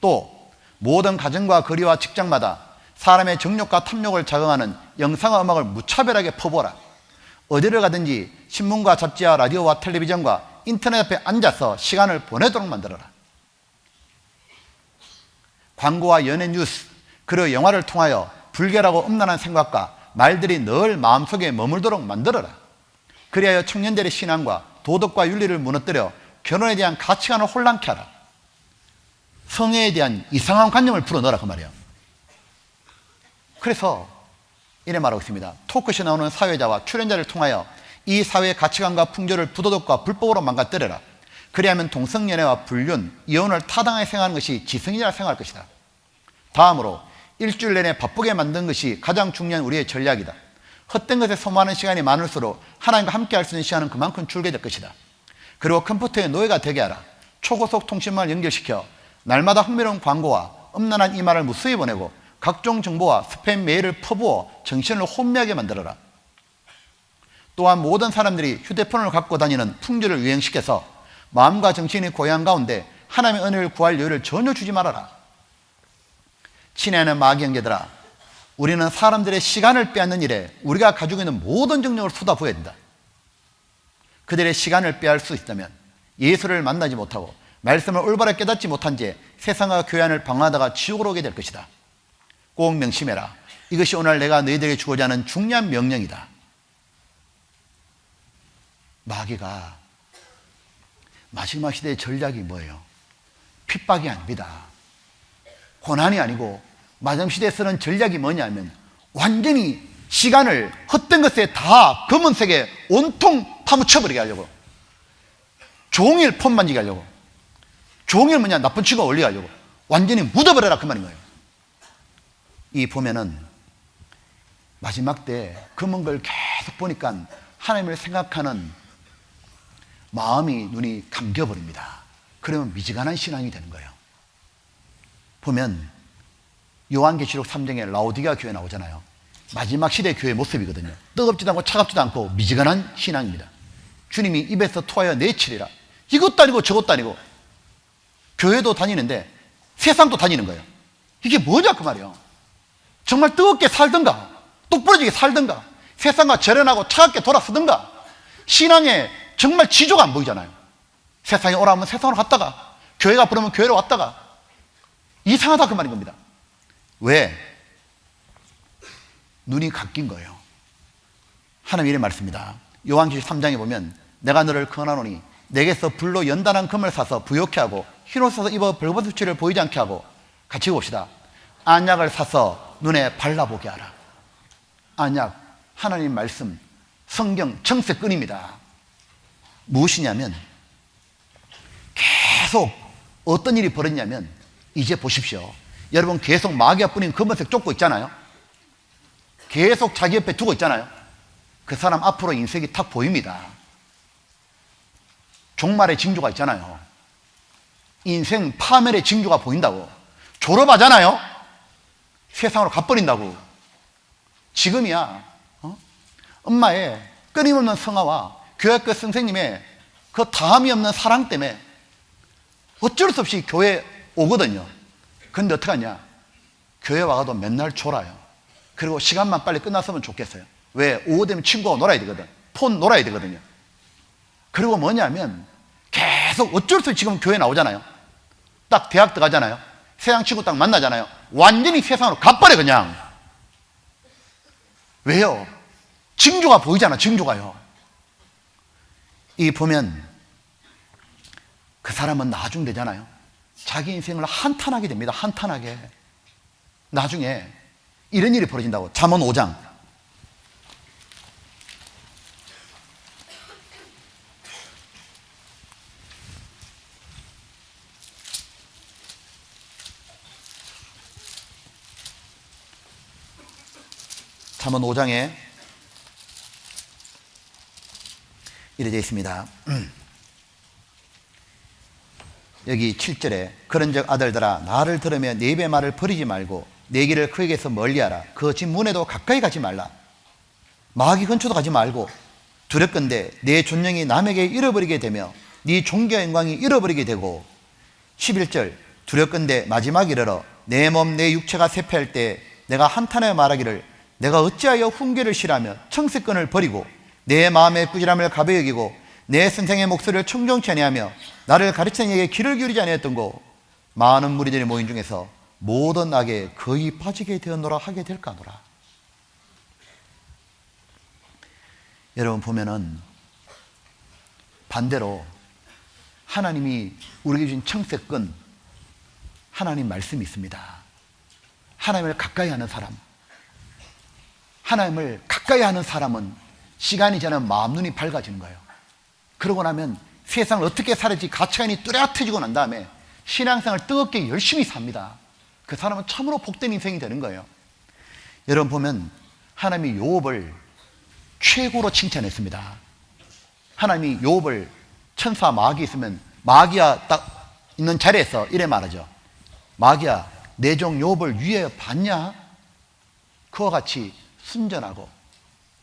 또 모든 가정과 거리와 직장마다 사람의 정욕과 탐욕을 자극하는 영상과 음악을 무차별하게 퍼부어라. 어디를 가든지 신문과 잡지와 라디오와 텔레비전과 인터넷 앞에 앉아서 시간을 보내도록 만들어라. 광고와 연예 뉴스 그리고 영화를 통하여 불결하고 음란한 생각과 말들이 늘 마음속에 머물도록 만들어라. 그리하여 청년들의 신앙과 도덕과 윤리를 무너뜨려 결혼에 대한 가치관을 혼란케 하라. 성애에 대한 이상한 관념을 불어넣어라 그 말이에요. 그래서 이래 말하고 있습니다. 토크쇼 나오는 사회자와 출연자를 통하여 이 사회의 가치관과 풍조를 부도덕과 불법으로 망가뜨려라. 그리하면 동성연애와 불륜, 이혼을 타당하게 생각하는 것이 지성이라 생각할 것이다. 다음으로 일주일 내내 바쁘게 만든 것이 가장 중요한 우리의 전략이다. 헛된 것에 소모하는 시간이 많을수록 하나님과 함께 할 수 있는 시간은 그만큼 줄게 될 것이다. 그리고 컴퓨터의 노예가 되게 하라. 초고속 통신망을 연결시켜 날마다 흥미로운 광고와 음란한 이마를 무수히 보내고 각종 정보와 스팸 메일을 퍼부어 정신을 혼미하게 만들어라. 또한 모든 사람들이 휴대폰을 갖고 다니는 풍조를 유행시켜서 마음과 정신이 고요한 가운데 하나님의 은혜를 구할 여유를 전혀 주지 말아라. 친애하는 마귀 형제들아, 우리는 사람들의 시간을 빼앗는 일에 우리가 가지고 있는 모든 정력을 쏟아부어야 된다. 그들의 시간을 빼앗을 수 있다면 예수를 만나지 못하고 말씀을 올바르게 깨닫지 못한 채 세상과 교회 안을 방황하다가 지옥으로 오게 될 것이다. 꼭 명심해라. 이것이 오늘 내가 너희들에게 주고자 하는 중요한 명령이다. 마귀가 마지막 시대의 전략이 뭐예요? 핍박이 아닙니다. 고난이 아니고 마지막 시대에 쓰는 전략이 뭐냐면 완전히 시간을 헛된 것에 다 검은색에 온통 파묻혀버리게 하려고, 종일 폰 만지게 하려고, 종일 뭐냐 나쁜 친구 올리게 하려고 완전히 묻어버려라 그 말인 거예요. 이 보면은 마지막 때 검은 걸 계속 보니까 하나님을 생각하는 마음이 눈이 감겨버립니다. 그러면 미지근한 신앙이 되는 거예요. 보면 요한계시록 3장에 라오디게아 교회 나오잖아요. 마지막 시대 교회의 모습이거든요. 뜨겁지도 않고 차갑지도 않고 미지근한 신앙입니다. 주님이 입에서 토하여 내치리라. 이것도 아니고 저것도 아니고 교회도 다니는데 세상도 다니는 거예요. 이게 뭐냐 그 말이에요. 정말 뜨겁게 살든가 똑부러지게 살든가 세상과 절연하고 차갑게 돌아서든가, 신앙에 정말 지조가 안 보이잖아요. 세상에 오라 하면 세상으로 갔다가 교회가 부르면 교회로 왔다가 이상하다 그 말인 겁니다. 왜? 눈이 감긴 거예요. 하나님 이래 말씀입니다. 요한계시록 3장에 보면 내가 너를 권하노니 내게서 불로 연단한 금을 사서 부욕케 하고 흰옷 사서 입어 벌거벗은 수치를 보이지 않게 하고, 같이 봅시다. 안약을 사서 눈에 발라보게 하라. 안약, 하나님 말씀, 성경, 정색끈입니다. 무엇이냐면 계속 어떤 일이 벌어지냐면, 이제 보십시오. 여러분 계속 마귀가 뿌린 검은색 쫓고 있잖아요. 계속 자기 옆에 두고 있잖아요. 그 사람 앞으로 인생이 탁 보입니다. 종말의 징조가 있잖아요. 인생 파멸의 징조가 보인다고. 졸업하잖아요. 세상으로 가버린다고. 지금이야 엄마의 끊임없는 성화와 교회학교 선생님의 그 다함이 없는 사랑 때문에 어쩔 수 없이 교회 오거든요. 근데 어떡하냐, 교회 와가도 맨날 졸아요. 그리고 시간만 빨리 끝났으면 좋겠어요. 왜? 오후 되면 친구하고 놀아야 되거든. 폰 놀아야 되거든요. 그리고 뭐냐면 계속 어쩔 수 없이 지금 교회 나오잖아요. 딱 대학 들어가잖아요. 세상 친구 딱 만나잖아요. 완전히 세상으로 가버려 그냥. 왜요? 징조가 보이잖아. 징조가요. 이 보면 그 사람은 나중 되잖아요. 자기 인생을 한탄하게 됩니다. 한탄하게. 나중에 이런 일이 벌어진다고. 잠언 5장 잠언 5장에 이래 되어 있습니다. 여기 7절에 그런즉 아들들아 나를 들으며 내 입의 말을 버리지 말고 내 길을 그에게서 멀리하라. 그 집 문에도 가까이 가지 말라. 마귀 근처도 가지 말고 두렵건대 내 존영이 남에게 잃어버리게 되며 네 종교의 영광이 잃어버리게 되고 11절 두렵건대 마지막 이르러 내 몸 내 육체가 쇠폐할 때 내가 한탄하여 말하기를 내가 어찌하여 훈계를 싫어하며 청색권을 버리고 내 마음의 꾸지람을 가벼이 여기고 내 선생의 목소리를 청종치 아니하며 나를 가르치는 이에게 귀를 기울이지 아니했던고 많은 무리들이 모인 중에서 모든 악에 거의 빠지게 되었노라 하게 될까노라. 여러분 보면은 반대로 하나님이 우리에게 주신 청색권 하나님 말씀이 있습니다. 하나님을 가까이 하는 사람, 하나님을 가까이 하는 사람은 시간이 지나면 마음 눈이 밝아지는 거예요. 그러고 나면 세상을 어떻게 살아야지 가치관이 뚜렷해지고 난 다음에 신앙생활을 뜨겁게 열심히 삽니다. 그 사람은 참으로 복된 인생이 되는 거예요. 여러분 보면 하나님이 욥을 최고로 칭찬했습니다. 하나님이 욥을 천사 마귀 있으면 마귀야 딱 있는 자리에서 이래 말하죠. 마귀야 내 종 욥을 위하여 봤냐? 그와 같이 순전하고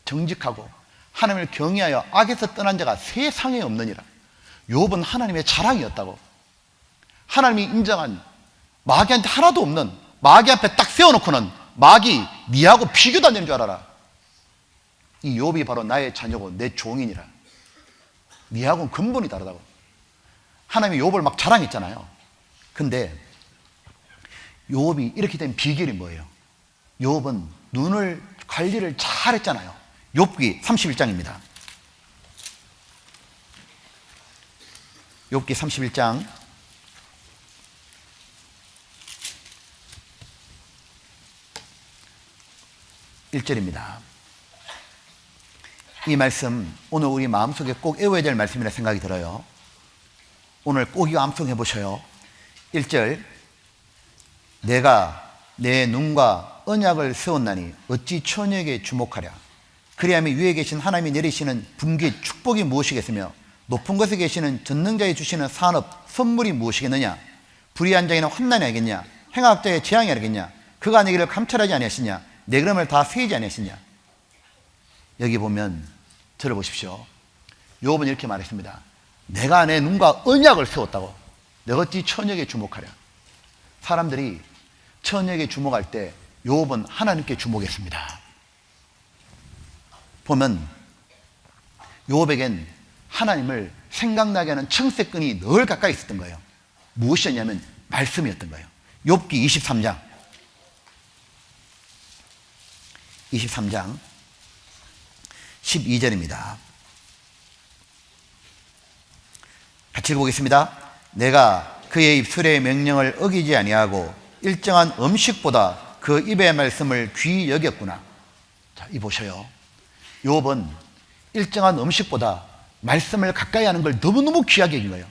정직하고 하나님을 경외하여 악에서 떠난 자가 세상에 없느니라. 욥은 하나님의 자랑이었다고. 하나님이 인정한 마귀한테 하나도 없는 마귀 앞에 딱 세워놓고는 마귀 니하고 비교도 안 되는 줄 알아라. 이 욥이 바로 나의 자녀고 내 종이니라. 니하고는 근본이 다르다고. 하나님이 욥을 막 자랑했잖아요. 근데 욥이 이렇게 된 비결이 뭐예요? 욥은 눈을 관리를 잘 했잖아요. 욥기 31장입니다. 욥기 31장 1절입니다. 이 말씀 오늘 우리 마음속에 꼭 외워야 될 말씀이라 생각이 들어요. 오늘 꼭 이거 암송해 보셔요. 1절 내가 내 눈과 언약을 세웠나니 어찌 처녀에게 주목하랴. 그리하면 위에 계신 하나님이 내리시는 분기 축복이 무엇이겠으며 높은 곳에 계시는 전능자에 주시는 산업 선물이 무엇이겠느냐. 불의한 자에는 환난이 아니겠냐. 행악자의 재앙이 아니겠냐. 그가 내 길을 감찰하지 아니하시냐. 내 걸음을 다 세이지 아니하시냐. 여기 보면 들어보십시오. 욥은 이렇게 말했습니다. 내가 내 눈과 언약을 세웠다고. 내가 어찌 처녀에게 주목하랴. 사람들이 처녀에게 주목할 때 욥은 하나님께 주목했습니다. 보면 욥에겐 하나님을 생각나게 하는 청색근이 늘 가까이 있었던 거예요. 무엇이었냐면 말씀이었던 거예요. 욥기 23장 12절입니다. 같이 읽어보겠습니다. 내가 그의 입술의 명령을 어기지 아니하고 일정한 음식보다 그 입의 말씀을 귀히 여겼구나. 자, 이 보셔요. 욥은 일정한 음식보다 말씀을 가까이 하는 걸 너무너무 귀하게 여긴 거예요.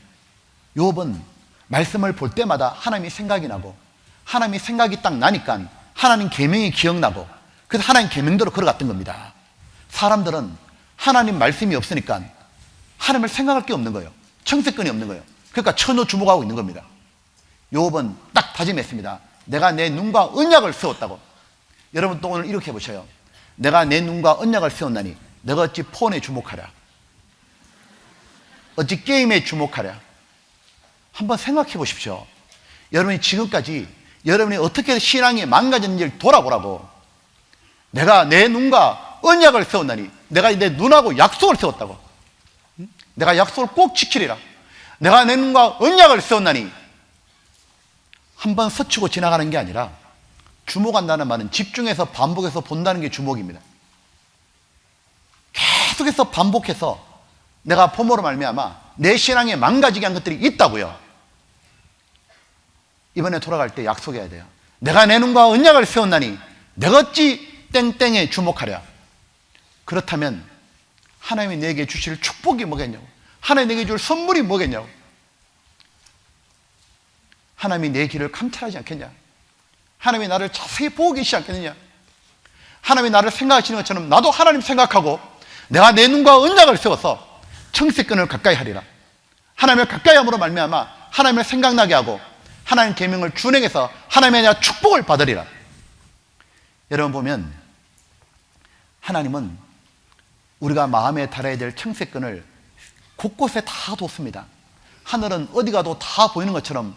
욥은 말씀을 볼 때마다 하나님이 생각이 나고 하나님이 생각이 딱 나니까 하나님 계명이 기억나고 그래서 하나님 계명대로 걸어갔던 겁니다. 사람들은 하나님 말씀이 없으니까 하나님을 생각할 게 없는 거예요. 청색권이 없는 거예요. 그러니까 천호 주목하고 있는 겁니다. 욥은 딱 다짐했습니다. 내가 내 눈과 언약을 세웠다고. 여러분 또 오늘 이렇게 해보셔요. 내가 내 눈과 언약을 세웠나니 내가 어찌 폰에 주목하랴. 어찌 게임에 주목하랴. 한번 생각해 보십시오. 여러분이 지금까지 여러분이 어떻게 신앙이 망가졌는지를 돌아보라고. 내가 내 눈과 언약을 세웠나니 내가 내 눈하고 약속을 세웠다고. 내가 약속을 꼭 지키리라. 내가 내 눈과 언약을 세웠나니. 한번 스치고 지나가는 게 아니라 주목한다는 말은 집중해서 반복해서 본다는 게 주목입니다. 계속해서 반복해서 내가 봄으로 말미암아 내 신앙에 망가지게 한 것들이 있다고요. 이번에 돌아갈 때 약속해야 돼요. 내가 내 눈과 언약을 세웠나니 내가 어찌 땡땡에 주목하랴. 그렇다면 하나님이 내게 주실 축복이 뭐겠냐고. 하나님이 내게 줄 선물이 뭐겠냐고. 하나님이 내 길을 감찰하지 않겠냐. 하나님이 나를 자세히 보고 계시지 않겠느냐. 하나님이 나를 생각하시는 것처럼 나도 하나님 생각하고 내가 내 눈과 언약을 세워서 청색근을 가까이 하리라. 하나님을 가까이 함으로 말미암아 하나님을 생각나게 하고 하나님 계명을 준행해서 하나님의 내가 축복을 받으리라. 여러분 보면 하나님은 우리가 마음에 달아야 될 청색근을 곳곳에 다 뒀습니다. 하늘은 어디 가도 다 보이는 것처럼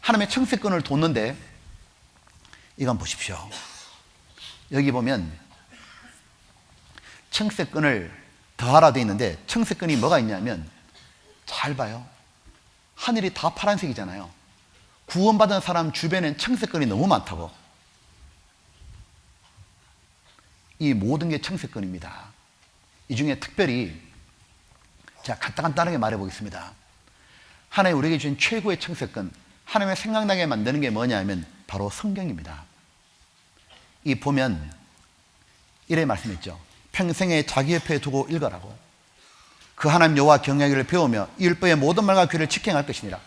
하나님의 청색근을 뒀는데, 이건 보십시오. 여기 보면 청색근을 더하라 되어 있는데, 청색근이 뭐가 있냐면, 잘 봐요. 하늘이 다 파란색이잖아요. 구원받은 사람 주변엔 청색근이 너무 많다고. 이 모든 게 청색근입니다. 이 중에 특별히 제가 간단하게 말해 보겠습니다. 하나님 우리에게 주신 최고의 청색근, 하나님의 생각나게 만드는 게 뭐냐면 바로 성경입니다. 이 보면 이래 말씀했죠. 평생에 자기 옆에 두고 읽으라고. 그 하나님 여호와 경외하기를 배우며 이 율법의 모든 말과 귀를 지켜 행할 것이니라.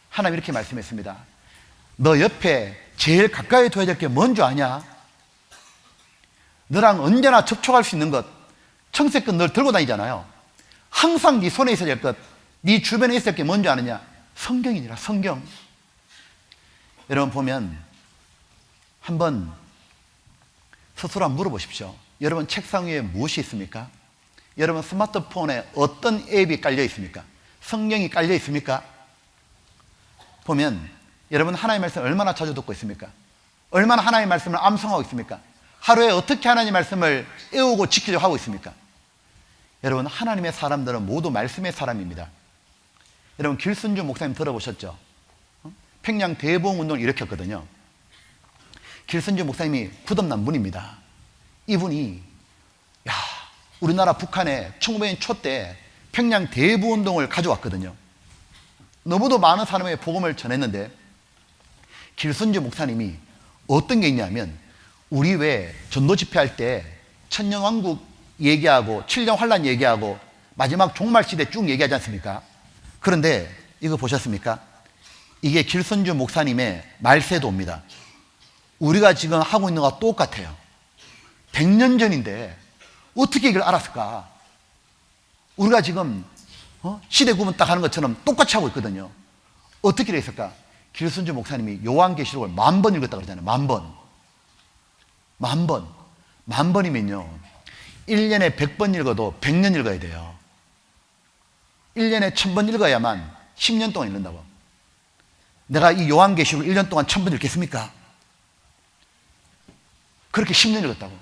하나님 이렇게 말씀했습니다. 너 옆에 제일 가까이 둬야 될 게 뭔 줄 아냐? 너랑 언제나 접촉할 수 있는 것, 청색근 늘 들고 다니잖아요. 항상 네 손에 있어야 될 것, 네 주변에 있어야 될 게 뭔 줄 아느냐? 성경이니라. 성경. 여러분 보면 한번 스스로 한번 물어보십시오. 여러분 책상 위에 무엇이 있습니까? 여러분 스마트폰에 어떤 앱이 깔려 있습니까? 성경이 깔려 있습니까? 보면 여러분 하나님의 말씀을 얼마나 자주 듣고 있습니까? 얼마나 하나님의 말씀을 암송하고 있습니까? 하루에 어떻게 하나님의 말씀을 애우고 지키려고 하고 있습니까? 여러분 하나님의 사람들은 모두 말씀의 사람입니다. 여러분 길순주 목사님 들어보셨죠? 평양 대보응운동을 일으켰거든요. 길순주 목사님이 부덤난 분입니다. 이분이 우리나라 북한에 1900년 초 때 평양 대부운동을 가져왔거든요. 너무도 많은 사람에게 복음을 전했는데 길순주 목사님이 어떤 게 있냐면, 우리 왜 전도 집회할 때 천년왕국 얘기하고 7년 환란 얘기하고 마지막 종말시대 쭉 얘기하지 않습니까? 그런데 이거 보셨습니까? 이게 길순주 목사님의 말세도입니다. 우리가 지금 하고 있는 거와 똑같아요. 100년 전인데 어떻게 이걸 알았을까? 우리가 지금 시대 구분 딱 하는 것처럼 똑같이 하고 있거든요. 어떻게 됐을까? 길순주 목사님이 요한계시록을 10,000번 읽었다고 그러잖아요. 10,000번. 10,000번. 10,000번이면요 1년에 100번 읽어도 100년 읽어야 돼요. 1년에 1000번 읽어야만 10년 동안 읽는다고. 내가 이 요한계시록을 1년 동안 1000번 읽겠습니까? 그렇게 10년 읽었다고.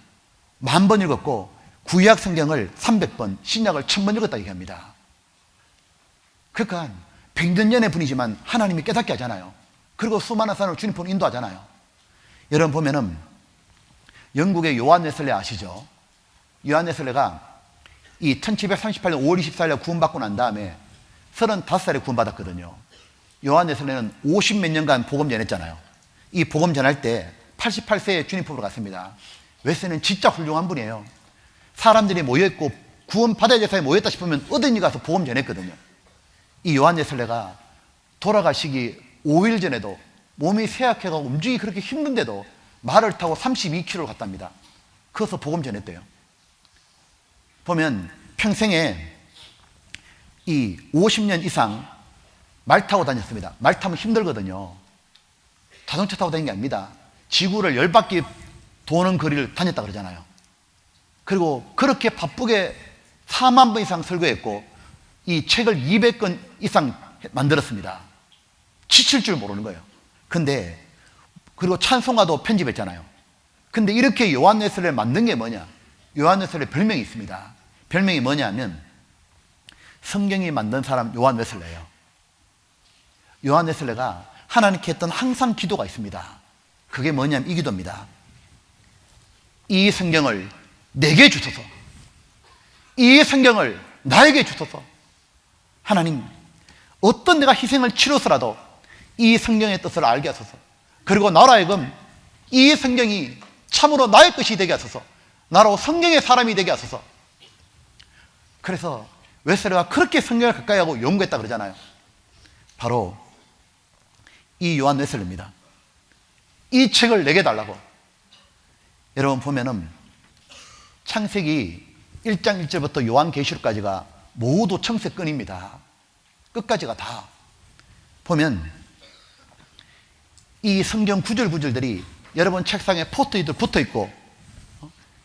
10,000번 읽었고 구약 성경을 300번, 신약을 1000번 읽었다 얘기합니다. 그러니까 100년 전의 분이지만 하나님이 깨닫게 하잖아요. 그리고 수많은 사람을 주님 편으로 인도하잖아요. 여러분 보면은 영국의 요한 웨슬레 아시죠? 요한 웨슬레가 이 1738년 5월 24일에 구원받고 난 다음에 35살에 구원받았거든요. 요한 웨슬레는 50몇 년간 복음 전했잖아요. 이 복음 전할 때 88세에 주님 품으로 갔습니다. 웨슬레는 진짜 훌륭한 분이에요. 사람들이 모여있고 구원받아야 될 사람이 모였다 싶으면 어딘지 가서 복음 전했거든요. 이 요한 웨슬레가 돌아가시기 5일 전에도 몸이 쇠약해서 움직이기 그렇게 힘든데도 말을 타고 32km를 갔답니다. 그래서 복음 전했대요. 보면 평생에 이 50년 이상 말 타고 다녔습니다. 말 타면 힘들거든요. 자동차 타고 다니는 게 아닙니다. 지구를 10바퀴 도는 거리를 다녔다 그러잖아요. 그리고 그렇게 바쁘게 4만 번 이상 설교했고 이 책을 200권 이상 만들었습니다. 지칠 줄 모르는 거예요. 근데 그리고 찬송가도 편집했잖아요. 근데 이렇게 요한 웨슬레를 만든 게 뭐냐? 요한 웨슬레 별명이 있습니다. 별명이 뭐냐면 성경이 만든 사람 요한 웨슬레예요. 요한 웨슬레가 하나님께 했던 항상 기도가 있습니다. 그게 뭐냐면 이 기도입니다. 이 성경을 내게 주소서. 이 성경을 나에게 주소서. 하나님, 어떤 내가 희생을 치러서라도 이 성경의 뜻을 알게 하소서. 그리고 나로 하여금 이 성경이 참으로 나의 것이 되게 하소서. 나로 성경의 사람이 되게 하소서. 그래서 웨슬레가 그렇게 성경을 가까이 하고 연구했다 그러잖아요. 바로 이 요한 웨슬레입니다. 이 책을 내게 달라고. 여러분 보면은 창세기 1장 1절부터 요한계시록까지가 모두 청색건입니다. 끝까지가 다 보면 이 성경 구절들이 여러분 책상에 포스트잇들 붙어 있고,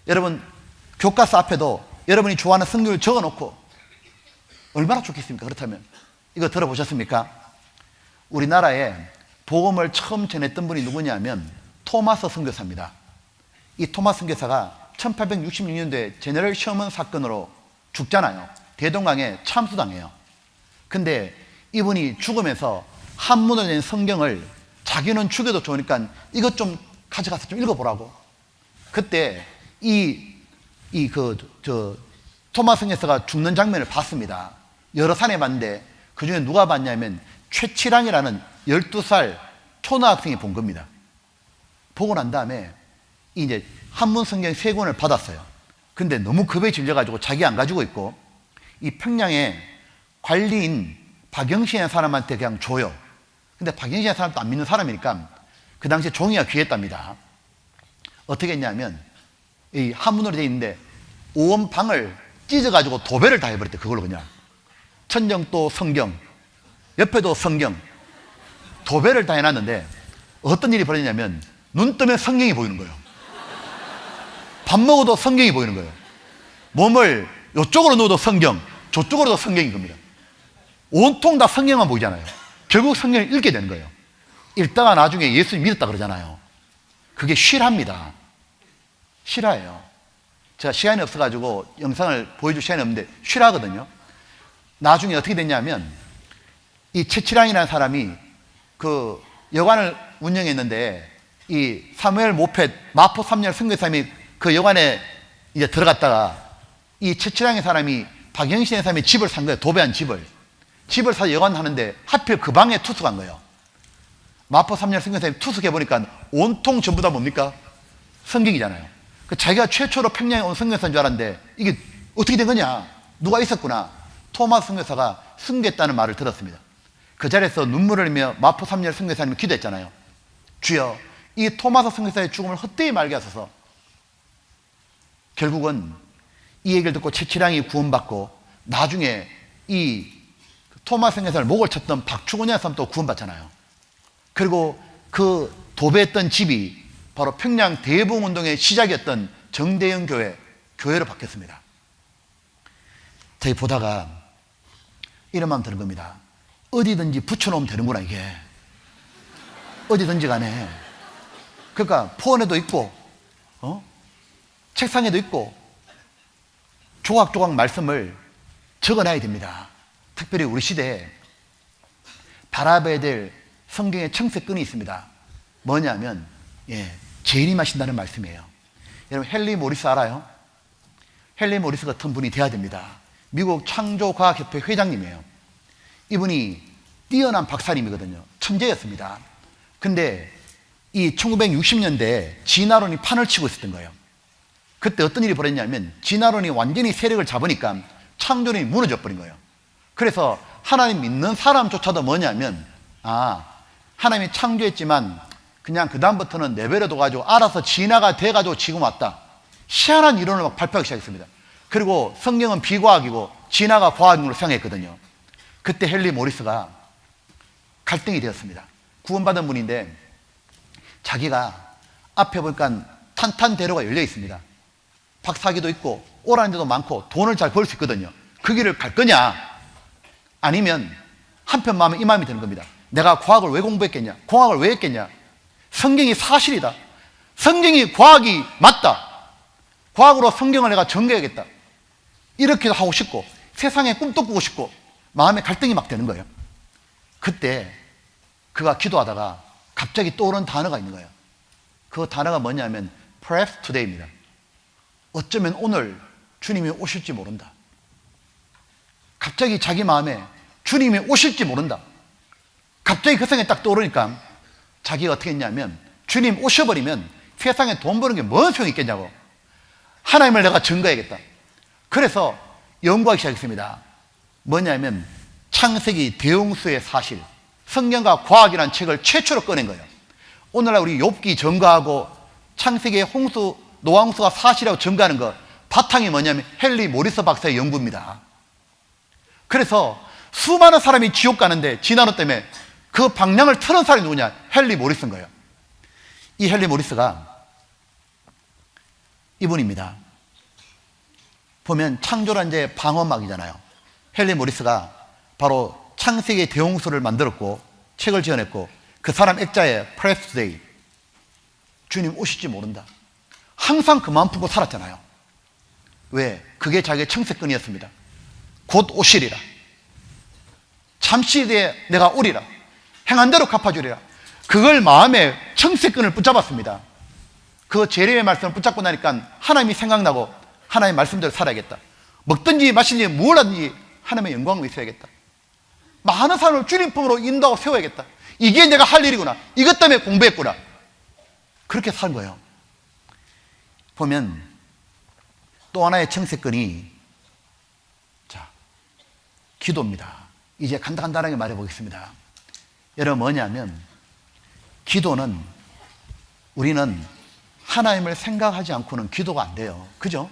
여러분 교과서 앞에도 여러분이 좋아하는 성경을 적어 놓고, 얼마나 좋겠습니까? 그렇다면 이거 들어보셨습니까? 우리나라에 복음을 처음 전했던 분이 누구냐면 토마스 선교사입니다. 이 토마스 선교사가 1866년도에 제너럴 셔먼 사건으로 죽잖아요. 대동강에 참수당해요. 근데 이분이 죽으면서 한문으로 된 성경을 자기는 죽여도 좋으니까 이것 좀 가져가서 좀 읽어보라고. 그때 토마스 선교사가 죽는 장면을 봤습니다. 여러 사람이 봤는데 그 중에 누가 봤냐면 최치랑이라는 12살 초등학생이 본 겁니다. 보고 난 다음에 이제 한문 성경 3권을 받았어요. 근데 너무 급에 질려가지고 자기 안 가지고 있고, 이 평양에 관리인 박영신이라는 사람한테 그냥 줘요. 근데 박영신이라는 사람도 안 믿는 사람이니까 그 당시에 종이가 귀했답니다. 어떻게 했냐면 이 한문으로 되어 있는데 오원방을 찢어가지고 도배를 다 해버렸대. 그걸로 그냥 천정도 성경, 옆에도 성경, 도배를 다 해놨는데 어떤 일이 벌어지냐면 눈 뜨면 성경이 보이는 거예요. 밥 먹어도 성경이 보이는 거예요. 몸을 이쪽으로 누워도 성경, 저쪽으로도 성경인 겁니다. 온통 다 성경만 보이잖아요. 결국 성경을 읽게 되는 거예요. 읽다가 나중에 예수 믿었다 그러잖아요. 그게 실화입니다. 실화예요. 제가 시간이 없어가지고 영상을 보여줄 시간이 없는데 실화거든요. 나중에 어떻게 됐냐면 이 최치랑이라는 사람이 그 여관을 운영했는데 이 사무엘 모펫 마포 3년 선교사님이 그 여관에 이제 들어갔다가 이 최치랑의 사람이 박영신의 사람이 집을 산 거예요. 도배한 집을 사서 여관하는데 하필 그 방에 투숙한 거예요. 마포 3년 선교사님이 투숙해 보니까 온통 전부 다 뭡니까? 성경이잖아요. 그 자기가 최초로 평양에 온 선교사인 줄 알았는데 이게 어떻게 된 거냐? 누가 있었구나. 토마스 선교사가 승겠다는 말을 들었습니다. 그 자리에서 눈물을 흘리며 마포 3년 선교사님이 기도했잖아요. 주여, 이 토마스 선교사의 죽음을 헛되이 말게 하소서. 결국은 이 얘기를 듣고 최치랑이 구원받고 나중에 이 토마스 선교사를 목을 쳤던 박충원이라는 사람도 구원받잖아요. 그리고 그 도배했던 집이 바로 평양 대부흥운동의 시작이었던 정대영 교회로 바뀌었습니다. 저희 보다가 이런 마음 드는 겁니다. 어디든지 붙여놓으면 되는구나, 이게. 어디든지 간에. 그러니까 폰에도 있고, 책상에도 있고, 조각조각 말씀을 적어놔야 됩니다. 특별히 우리 시대에 바라봐야 될 성경의 청색끈이 있습니다. 뭐냐면, 재림하신다는 말씀이에요. 여러분, 헨리 모리스 알아요? 헨리 모리스 같은 분이 돼야 됩니다. 미국 창조과학협회 회장님이에요. 이분이 뛰어난 박사님이거든요. 천재였습니다. 근데 이 1960년대에 진화론이 판을 치고 있었던 거예요. 그때 어떤 일이 벌어졌냐면 진화론이 완전히 세력을 잡으니까 창조론이 무너져 버린 거예요. 그래서 하나님 믿는 사람조차도 뭐냐면 하나님이 창조했지만 그냥 그 다음부터는 내버려둬가지고 알아서 진화가 돼가지고 지금 왔다. 희한한 이론을 막 발표하기 시작했습니다. 그리고 성경은 비과학이고 진화가 과학으로 생각했거든요. 그때 헨리 모리스가 갈등이 되었습니다. 구원받은 분인데 자기가 앞에 보니까 탄탄대로가 열려 있습니다. 박사학위도 있고 오라는 데도 많고 돈을 잘 벌 수 있거든요. 그 길을 갈 거냐, 아니면 한편 마음에 이 마음이 드는 겁니다. 내가 과학을 왜 공부했겠냐, 공학을 왜 했겠냐, 성경이 사실이다, 성경이 과학이 맞다, 과학으로 성경을 내가 전개해야겠다, 이렇게도 하고 싶고 세상에 꿈도 꾸고 싶고 마음에 갈등이 막 되는 거예요. 그때 그가 기도하다가 갑자기 떠오른 단어가 있는 거예요. 그 단어가 뭐냐면 perhaps today입니다. 어쩌면 오늘 주님이 오실지 모른다. 갑자기 자기 마음에 주님이 오실지 모른다. 갑자기 그 생각이 딱 떠오르니까 자기가 어떻게 했냐면 주님 오셔버리면 세상에 돈 버는 게 뭔 소용이 있겠냐고, 하나님을 내가 증거해야겠다. 그래서 연구하기 시작했습니다. 뭐냐면 창세기 대홍수의 사실, 성경과 과학이라는 책을 최초로 꺼낸 거예요. 오늘날 우리 욥기 증거하고 창세기의 홍수, 노홍수가 사실이라고 증거하는 거 바탕이 뭐냐면 헨리 모리스 박사의 연구입니다. 그래서 수많은 사람이 지옥 가는데 진화론 때문에 그 방향을 트는 사람이 누구냐? 헨리 모리스인 거예요. 이 헨리 모리스가 이분입니다. 보면 창조란 이제 방언막이잖아요. 헨리 모리스가 바로 창세기의 대홍수를 만들었고 책을 지어냈고, 그 사람 액자에 프레스데이, 주님 오실지 모른다, 항상 그만 품고 살았잖아요. 왜? 그게 자기의 청색끈이었습니다. 곧 오시리라, 잠시 뒤에 내가 오리라, 행한 대로 갚아주리라. 그걸 마음에 청색끈을 붙잡았습니다. 그 재림의 말씀을 붙잡고 나니까 하나님이 생각나고 하나님의 말씀대로 살아야겠다. 먹든지 마시든지 뭘 하든지 하나님의 영광을 위해서야겠다. 많은 사람을 주님 품으로 인도하고 세워야겠다. 이게 내가 할 일이구나. 이것 때문에 공부했구나. 그렇게 산 거예요. 보면 또 하나의 청색끈이, 자, 기도입니다. 이제 간단하게 말해 보겠습니다. 여러분, 뭐냐면 기도는, 우리는 하나님을 생각하지 않고는 기도가 안 돼요. 그죠?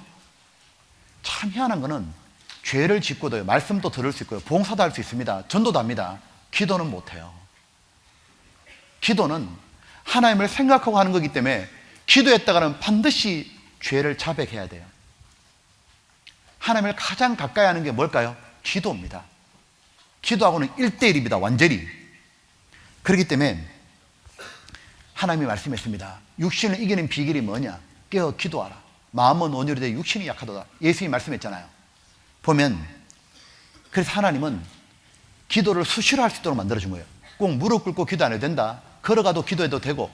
참 희한한 거는 죄를 짓고도 말씀도 들을 수 있고요, 봉사도 할 수 있습니다, 전도도 합니다. 기도는 못해요. 기도는 하나님을 생각하고 하는 거기 때문에 기도했다가는 반드시 죄를 자백해야 돼요. 하나님을 가장 가까이 하는 게 뭘까요? 기도입니다. 기도하고는 1대1입니다. 완전히. 그렇기 때문에 하나님이 말씀했습니다. 육신을 이기는 비결이 뭐냐? 깨어 기도하라. 마음은 온유로되 육신이 약하도다. 예수님이 말씀했잖아요. 보면, 그래서 하나님은 기도를 수시로 할 수 있도록 만들어준 거예요. 꼭 무릎 꿇고 기도 안 해도 된다, 걸어가도 기도해도 되고,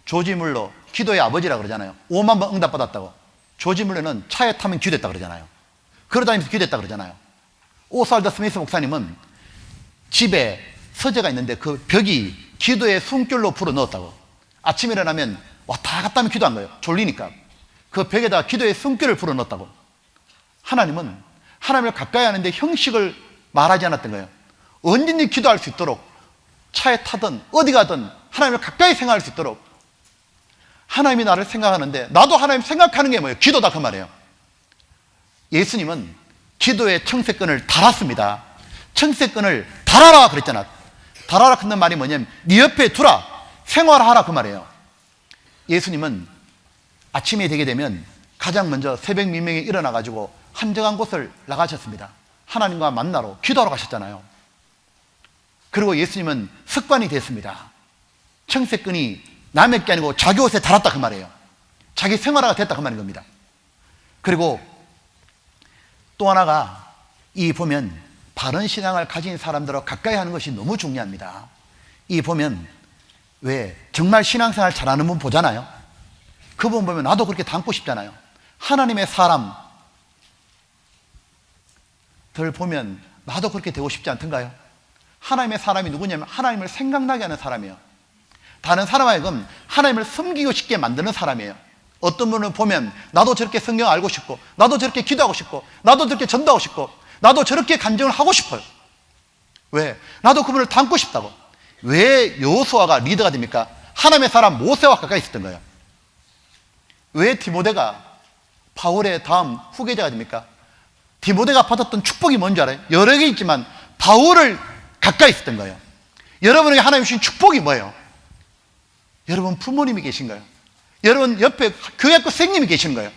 조지 물러 기도의 아버지라 그러잖아요. 5만 번 응답받았다고. 조지 물러는 차에 타면 기도했다 그러잖아요. 걸어다니면서 기도했다 그러잖아요. 오스왈드 스미스 목사님은 집에 서재가 있는데 그 벽이 기도의 숨결로 불어 넣었다고. 아침에 일어나면 왔다 갔다 하면 기도한 거예요. 졸리니까. 그 벽에다가 기도의 숨결을 불어 넣었다고. 하나님은 하나님을 가까이 하는데 형식을 말하지 않았던 거예요. 언제든지 기도할 수 있도록, 차에 타든 어디 가든 하나님을 가까이 생각할 수 있도록. 하나님이 나를 생각하는데 나도 하나님 생각하는 게 뭐예요? 기도다, 그 말이에요. 예수님은 기도의 청색끈을 달았습니다. 청색끈을 달아라 그랬잖아. 달아라 하는 말이 뭐냐면 네 옆에 두라, 생활하라, 그 말이에요. 예수님은 아침이 되게 되면 가장 먼저 새벽 민명에 일어나가지고 한적한 곳을 나가셨습니다. 하나님과 만나러 기도하러 가셨잖아요. 그리고 예수님은 습관이 됐습니다. 청색끈이 남의 게 아니고 자기 옷에 달았다, 그 말이에요. 자기 생활화가 됐다, 그 말인 겁니다. 그리고 또 하나가, 이 보면 바른 신앙을 가진 사람들과 가까이 하는 것이 너무 중요합니다. 이 보면 왜 정말 신앙생활 잘하는 분 보잖아요. 그분 보면 나도 그렇게 닮고 싶잖아요. 하나님의 사람들 보면 나도 그렇게 되고 싶지 않던가요? 하나님의 사람이 누구냐면 하나님을 생각나게 하는 사람이에요. 다른 사람 하여금 하나님을 섬기고 싶게 만드는 사람이에요. 어떤 분을 보면 나도 저렇게 성경 알고 싶고, 나도 저렇게 기도하고 싶고, 나도 저렇게 전도하고 싶고, 나도 저렇게 간증을 하고 싶어요. 왜? 나도 그분을 닮고 싶다고. 왜 여호수아가 리더가 됩니까? 하나님의 사람 모세와 가까이 있었던 거예요. 왜 디모데가 바울의 다음 후계자가 됩니까? 디모데가 받았던 축복이 뭔지 알아요? 여러 개 있지만 바울을 가까이 있었던 거예요. 여러분에게 하나님 주신 축복이 뭐예요? 여러분 부모님이 계신가요? 여러분 옆에 교회학교 선생님이 계시는 거예요.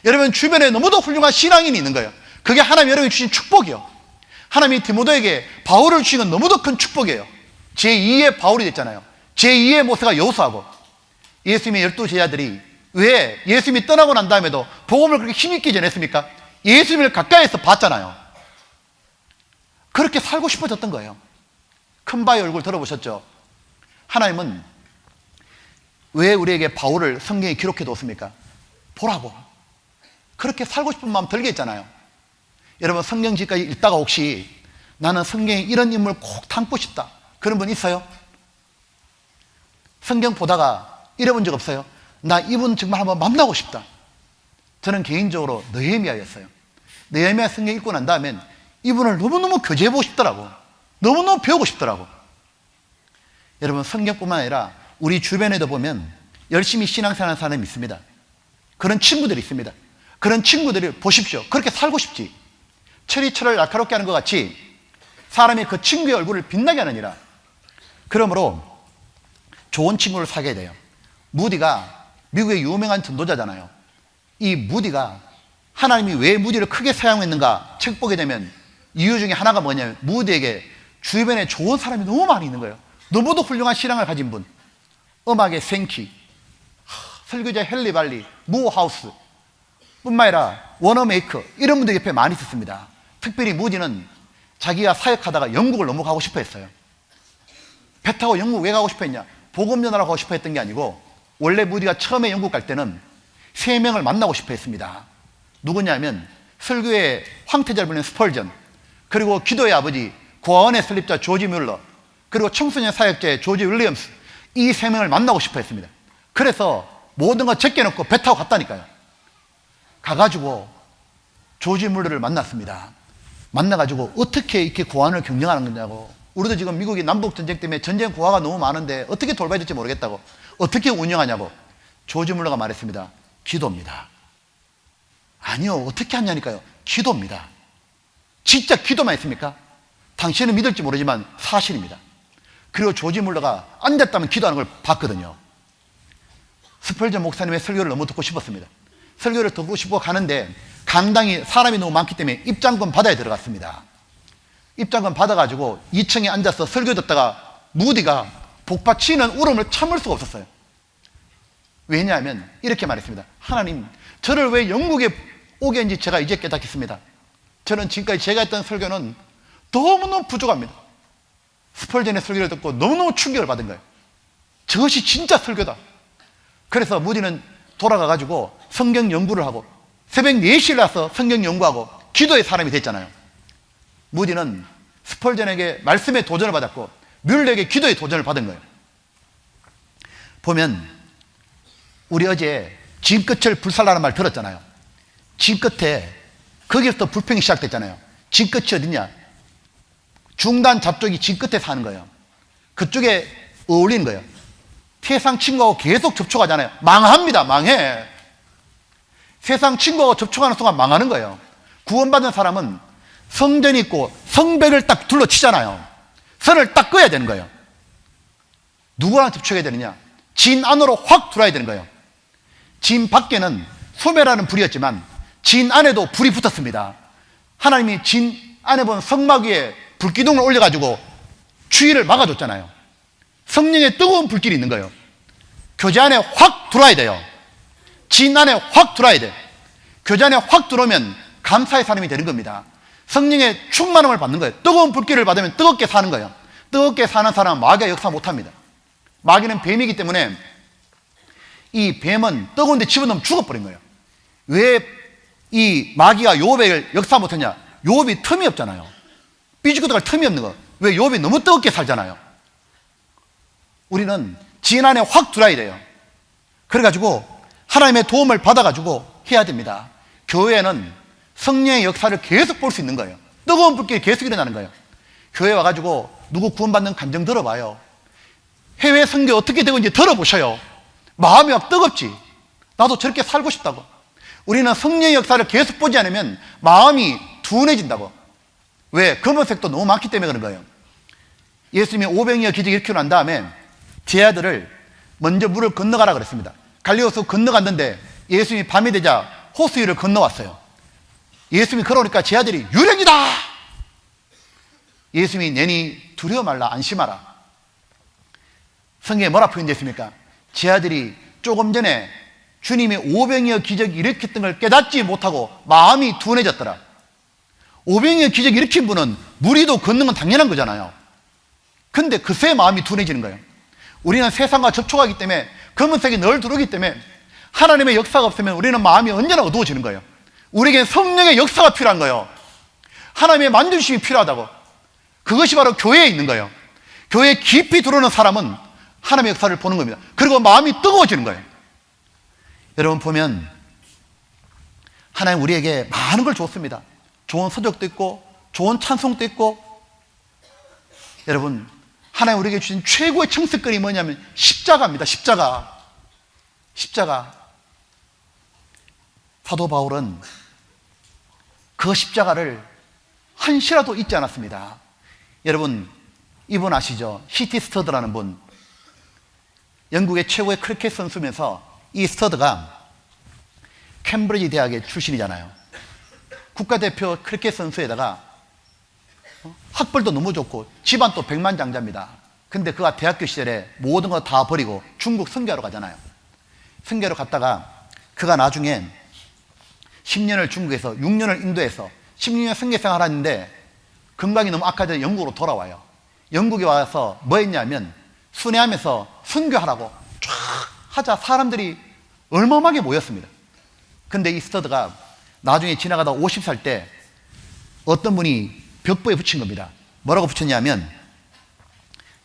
여러분 주변에 너무도 훌륭한 신앙인이 있는 거예요. 그게 하나님 여러분이 주신 축복이요. 하나님이 디모데에게 바울을 주신 건 너무도 큰 축복이에요. 제2의 바울이 됐잖아요. 제2의 모세가 여호수아고. 예수님의 12 제자들이 왜 예수님이 떠나고 난 다음에도 복음을 그렇게 힘있게 전했습니까? 예수님을 가까이에서 봤잖아요. 그렇게 살고 싶어졌던 거예요. 큰 바의 얼굴 들어보셨죠? 하나님은 왜 우리에게 바울을 성경에 기록해 뒀습니까? 보라고. 그렇게 살고 싶은 마음 들게 했잖아요. 여러분 성경지까지 읽다가 혹시 나는 성경에 이런 인물 꼭 닮고 싶다, 그런 분 있어요? 성경 보다가 이래본 적 없어요? 나 이분 정말 한번 만나고 싶다. 저는 개인적으로 느헤미야였어요. 느헤미야 성경 읽고 난 다음엔 이분을 너무너무 교제해보고 싶더라고. 너무너무 배우고 싶더라고. 여러분 성경뿐만 아니라 우리 주변에도 보면 열심히 신앙생활하는 사람이 있습니다. 그런 친구들이 있습니다. 그런 친구들을 보십시오. 그렇게 살고 싶지. 철이 철을 날카롭게 하는 것 같이 사람이 그 친구의 얼굴을 빛나게 하느니라. 그러므로 좋은 친구를 사귀어야 돼요. 무디가 미국의 유명한 전도자잖아요. 이 무디가 하나님이 왜 무디를 크게 사용했는가 책 보게 되면 이유 중에 하나가 뭐냐면 무디에게 주변에 좋은 사람이 너무 많이 있는 거예요. 너무도 훌륭한 신앙을 가진 분, 음악의 생키, 설교자 헨리 발리, 무하우스 뿐만 아니라 워너메이커 이런 분들 옆에 많이 있었습니다. 특별히 무디는 자기가 사역하다가 영국을 너무 가고 싶어 했어요. 배 타고 영국 왜 가고 싶어 했냐? 복음 전하러 가고 싶어 했던 게 아니고 원래 무디가 처음에 영국 갈 때는 3명을 만나고 싶어 했습니다. 누구냐면 설교의 황태자를 부르는 스펄전, 그리고 기도의 아버지 구원의 설립자 조지 뮬러, 그리고 청소년 사역자의 조지 윌리엄스, 이 3명을 만나고 싶어 했습니다. 그래서 모든 거 제껴놓고 배 타고 갔다니까요. 가가지고 조지 뮬러를 만났습니다. 만나가지고 어떻게 이렇게 구원을 경영하는 거냐고. 우리도 지금 미국이 남북전쟁 때문에 전쟁 고아가 너무 많은데 어떻게 돌봐야 될지 모르겠다고, 어떻게 운영하냐고. 조지 뮬러가 말했습니다. 기도입니다. 아니요, 어떻게 하냐니까요. 기도입니다. 진짜 기도만 했습니까? 당신은 믿을지 모르지만 사실입니다. 그리고 조지 뮬러가 앉았다면 기도하는 걸 봤거든요. 스펄전 목사님의 설교를 너무 듣고 싶었습니다. 설교를 듣고 싶어 가는데 강당이 사람이 너무 많기 때문에 입장권 받아야 들어갔습니다. 입장권 받아가지고 2층에 앉아서 설교 듣다가 무디가 복받치는 울음을 참을 수가 없었어요. 왜냐하면 이렇게 말했습니다. 하나님, 저를 왜 영국에 오게 한지 제가 이제 깨닫겠습니다. 저는 지금까지 제가 했던 설교는 너무너무 부족합니다. 스펄전의 설교를 듣고 너무너무 충격을 받은 거예요. 저것이 진짜 설교다. 그래서 무디는 돌아가가지고 성경 연구를 하고 새벽 4시에 나서 성경 연구하고 기도의 사람이 됐잖아요. 무디는 스펄전에게 말씀의 도전을 받았고 뮬러에게 기도의 도전을 받은 거예요. 보면 우리 어제 진 끝을 불살라는 말 들었잖아요. 진 끝에 거기서부터 불평이 시작됐잖아요. 진 끝이 어디냐? 중단 잡족이 진 끝에 사는 거예요. 그쪽에 어울리는 거예요. 세상 친구하고 계속 접촉하잖아요. 망합니다. 망해. 세상 친구하고 접촉하는 순간 망하는 거예요. 구원받은 사람은 성전이 있고 성벽을 딱 둘러치잖아요. 선을 딱 그어야 되는 거예요. 누구랑 접촉해야 되느냐? 진 안으로 확 들어와야 되는 거예요. 진 밖에는 소멸하는 불이었지만 진 안에도 불이 붙었습니다. 하나님이 진 안에 본 성막 위에 불기둥을 올려가지고 추위를 막아줬잖아요. 성령의 뜨거운 불길이 있는 거예요. 교제 안에 확 들어와야 돼요. 진 안에 확 들어와야 돼. 교제 안에 확 들어오면 감사의 사람이 되는 겁니다. 성령의 충만함을 받는 거예요. 뜨거운 불길을 받으면 뜨겁게 사는 거예요. 뜨겁게 사는 사람은 마귀가 역사 못합니다. 마귀는 뱀이기 때문에 이 뱀은 뜨거운 데 집어넣으면 죽어버린 거예요. 왜 이 마귀가 요업을 역사 못했냐? 요업이 틈이 없잖아요. 삐죽고 들어갈 틈이 없는 거. 왜? 요업이 너무 뜨겁게 살잖아요. 우리는 진 안에 확 들어야 돼요. 그래가지고 하나님의 도움을 받아가지고 해야 됩니다. 교회는 성령의 역사를 계속 볼 수 있는 거예요. 뜨거운 불길이 계속 일어나는 거예요. 교회 와가지고 누구 구원받는 감정 들어봐요. 해외 선교 어떻게 되고 있는지 들어보셔요. 마음이 막 뜨겁지. 나도 저렇게 살고 싶다고. 우리는 성령의 역사를 계속 보지 않으면 마음이 둔해진다고. 왜? 검은색도 너무 많기 때문에 그런 거예요. 예수님이 500여 기적 일으키고 난 다음에 제 아들을 먼저 물을 건너가라 그랬습니다. 갈리오스 건너갔는데 예수님이 밤이 되자 호수위를 건너왔어요. 예수님이 걸어오니까 제 아들이 유령이다! 예수님이 내니 두려워 말라, 안심하라. 성경에 뭐라 표현되어 있습니까? 제 아들이 조금 전에 주님이 500여 기적 일으켰던 걸 깨닫지 못하고 마음이 둔해졌더라. 500여 기적 일으킨 분은 무리도 걷는 건 당연한 거잖아요. 근데 그새 마음이 둔해지는 거예요. 우리는 세상과 접촉하기 때문에 검은색이 늘 들어오기 때문에 하나님의 역사가 없으면 우리는 마음이 언제나 어두워지는 거예요. 우리에게 성령의 역사가 필요한 거예요. 하나님의 만져주심이 필요하다고. 그것이 바로 교회에 있는 거예요. 교회에 깊이 들어오는 사람은 하나님의 역사를 보는 겁니다. 그리고 마음이 뜨거워지는 거예요. 여러분 보면 하나님 우리에게 많은 걸 줬습니다. 좋은 서적도 있고 좋은 찬송도 있고. 여러분 하나님 우리에게 주신 최고의 청습권이 뭐냐면 십자가입니다. 십자가. 사도 바울은 그 십자가를 한시라도 잊지 않았습니다. 여러분, 이분 아시죠? 히티 스터드라는 분. 영국의 최고의 크리켓 선수면서 이 스터드가 캠브리지 대학의 출신이잖아요. 국가대표 크리켓 선수에다가 학벌도 너무 좋고 집안도 백만장자입니다. 근데 그가 대학교 시절에 모든 거 다 버리고 중국 선교하러 가잖아요. 선교하러 갔다가 그가 나중에 10년을 중국에서 6년을 인도에서 16년 선교 생활을 했는데 건강이 너무 악화돼서 영국으로 돌아와요. 영국에 와서 뭐 했냐면 순회하면서 선교하라고 쫙 하자 사람들이 얼마만하게 모였습니다. 근데 이 스터드가 나중에 지나가다 50살 때 어떤 분이 벽보에 붙인 겁니다. 뭐라고 붙였냐면